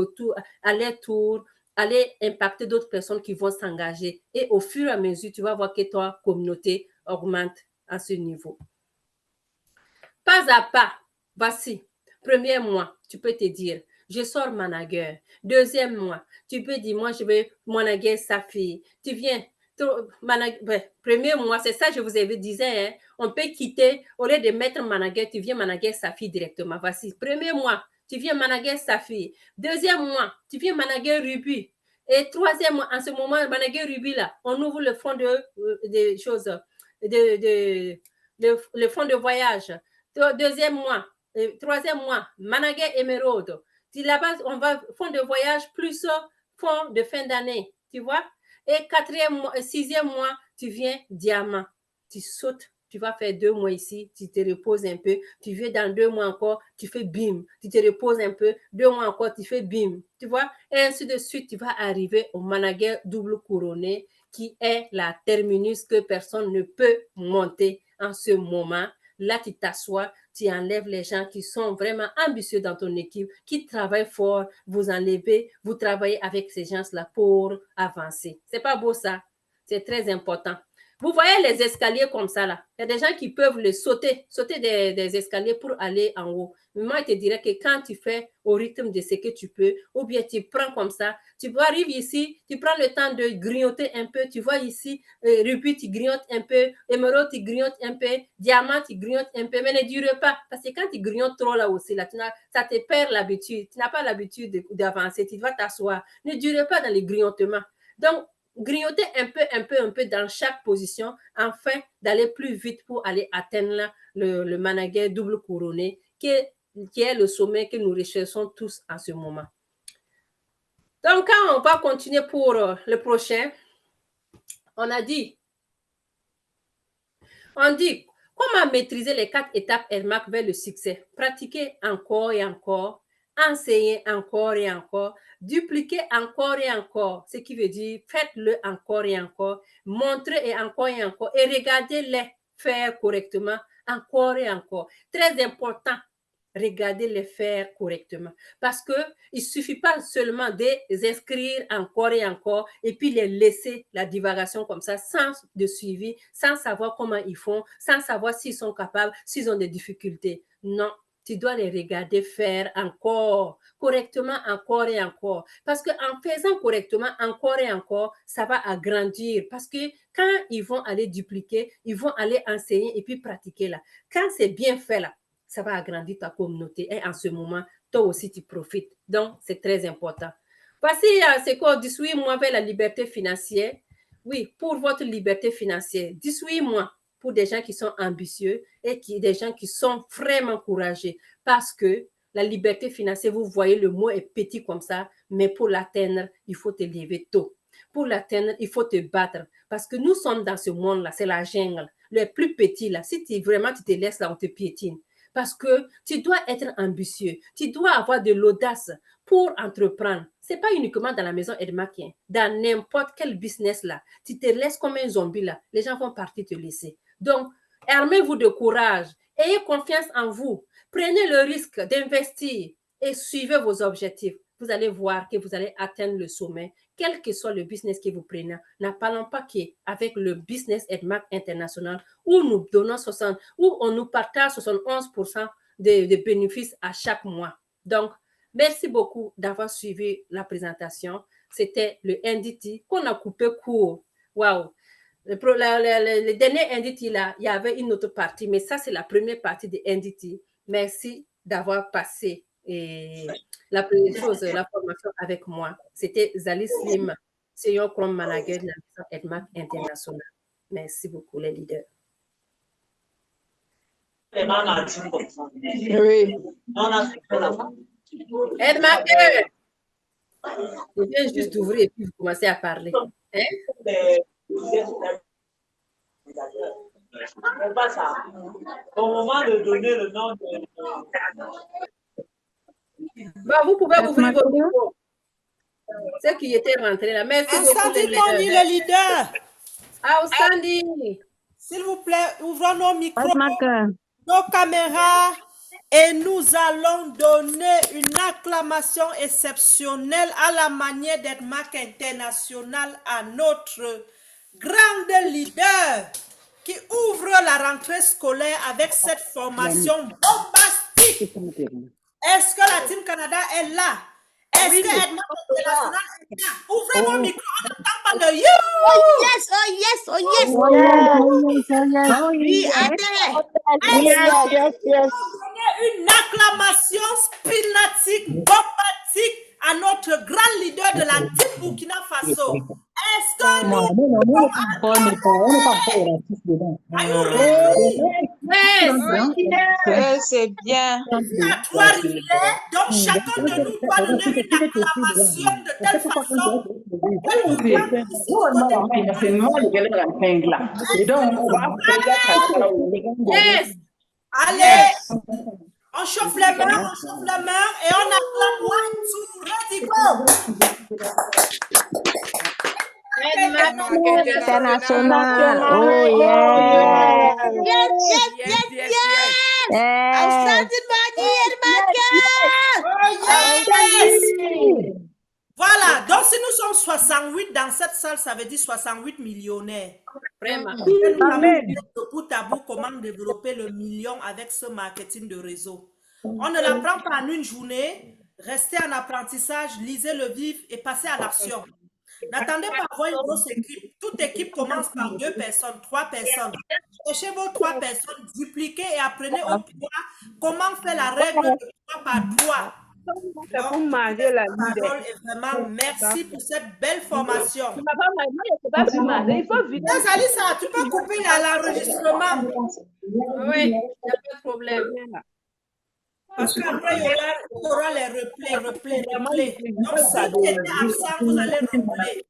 à leur tour, aller impacter d'autres personnes qui vont s'engager. Et au fur et à mesure, tu vas voir que ta communauté augmente à ce niveau. Pas à pas, voici, premier mois, tu peux te dire, je sors manager. Deuxième mois, tu peux dire, moi, je vais manager sa fille. Tu viens, premier mois, c'est ça, je vous avais dit, hein, on peut quitter, au lieu de mettre manager, tu viens manager sa fille directement. Voici, premier mois, tu viens manager sa fille. Deuxième mois, tu viens manager Ruby. Et troisième mois, en ce moment, manager Ruby, là, on ouvre le fonds de choses, le fonds de voyage. Deuxième mois, troisième mois, manager Emerald. Là-bas, on va fonds de voyage plus fonds de fin d'année, tu vois. Et sixième mois, tu viens diamant. Tu sautes, tu vas faire 2 mois ici, tu te reposes un peu. Tu viens dans 2 mois encore, tu fais bim. Tu te reposes un peu, 2 mois encore, tu fais bim. Tu vois, et ainsi de suite, tu vas arriver au manager double couronné qui est la terminus que personne ne peut monter en ce moment. Là, tu t'assois, tu enlèves les gens qui sont vraiment ambitieux dans ton équipe, qui travaillent fort, vous enlevez, vous travaillez avec ces gens-là pour avancer. C'est pas beau ça? C'est très important. Vous voyez les escaliers comme ça là. Il y a des gens qui peuvent les sauter des escaliers pour aller en haut. Mais moi, je te dirais que quand tu fais au rythme de ce que tu peux, ou bien tu prends comme ça, tu arrives ici, tu prends le temps de grignoter un peu, tu vois ici, Ruby, tu grignotes un peu, Émeraude, tu grignotes un peu, Diamant, tu grignotes un peu, mais ne dure pas. Parce que quand tu grignotes trop là aussi, là, ça te perd l'habitude. Tu n'as pas l'habitude d'avancer, tu dois t'asseoir. Ne dure pas dans les grignotements. Donc, grignoter un peu dans chaque position afin d'aller plus vite pour aller atteindre le manager double couronné qui est le sommet que nous recherchons tous en ce moment. Donc, quand on va continuer pour le prochain, on dit comment maîtriser les 4 étapes Edmark vers le succès. Pratiquer encore et encore, enseigner encore et encore, dupliquer encore et encore, ce qui veut dire faites-le encore et encore, montrez et encore et regardez-les faire correctement encore et encore. Très important, regardez les faire correctement parce que il suffit pas seulement de les inscrire encore et encore et puis les laisser la divagation comme ça sans de suivi, sans savoir comment ils font, sans savoir s'ils sont capables, s'ils ont des difficultés. Non, tu dois les regarder faire encore, correctement, encore et encore. Parce qu'en faisant correctement, encore et encore, ça va agrandir. Parce que quand ils vont aller dupliquer, ils vont aller enseigner et puis pratiquer là. Quand c'est bien fait là, ça va agrandir ta communauté. Et en ce moment, toi aussi, tu profites. Donc, c'est très important. Voici ce qu'on dit, moi vers la liberté financière. Oui, pour votre liberté financière, 18 mois pour des gens qui sont ambitieux et des gens qui sont vraiment courageux. Parce que la liberté financière, vous voyez, le mot est petit comme ça, mais pour l'atteindre, il faut te lever tôt. Pour l'atteindre, il faut te battre. Parce que nous sommes dans ce monde-là, c'est la jungle. Le plus petit, là, si vraiment tu te laisses là, on te piétine. Parce que tu dois être ambitieux, tu dois avoir de l'audace pour entreprendre. Ce n'est pas uniquement dans la maison Edmark, dans n'importe quel business là. Tu te laisses comme un zombie là, les gens vont partir te laisser. Donc, armez-vous de courage, ayez confiance en vous, prenez le risque d'investir et suivez vos objectifs. Vous allez voir que vous allez atteindre le sommet, quel que soit le business que vous prenez. N'en parlons pas qu'avec le business Edmark International, où nous donnons où on nous partage 71% de bénéfices à chaque mois. Donc, merci beaucoup d'avoir suivi la présentation. C'était le NDT qu'on a coupé court. Waouh! Le dernier NDT, là, il y avait une autre partie, mais ça, c'est la première partie de NDT. Merci d'avoir passé la formation avec moi. C'était Zali Slim, Senior Scrum Manager de la maison Edmark International. Merci beaucoup, les leaders. Oui. Edmark, je viens juste d'ouvrir et puis vous commencez à parler. Hein? Au moment de donner le nom de... Bon, vous pouvez ouvrir vos micros. Ceux qui étaient rentrés là. Merci beaucoup, les leaders. Ah, Sandy. S'il vous plaît, ouvrons nos micros, nos caméras et nous allons donner une acclamation exceptionnelle à la manière d'Edmark International à notre grande leader qui ouvre la rentrée scolaire avec cette formation bombastique. Est-ce que la Team Canada est là? Est-ce que Edmark International est là? Ouvrez vos micros, on n'entend pas de you! Oh yes, oh yes, oh yes! Oh yes, Oui, attends! yes. Une acclamation spinatique, bombastique à notre grand leader de la Team Burkina Faso. Est-ce que nous... C'est bien. Donc, chacun de nous doit donner une acclamation de telle façon Yes. Allez, on chauffe les mains et on acclame one, two, ready, go. International. Oh yes. I started my Voilà, donc si nous sommes 68 dans cette salle, ça veut dire 68 millionnaires. Vraiment. Nous allons dire de bout à bout comment développer le million avec ce marketing de réseau. On ne l'apprend pas en une journée. Restez en apprentissage, lisez le livre et passez à l'action. N'attendez pas à avoir une grosse équipe. Toute équipe commence par 2 personnes, 3 personnes. Cherchez vos 3 personnes, dupliquez et apprenez au 3 comment faire la règle de 3 par 3. Donc, vraiment, merci pour cette belle formation. Alissa, tu peux couper l'enregistrement. Oui, il n'y a pas de problème. Parce qu'après, il y aura les replays. Donc, si tu étais absent, vous allez replay.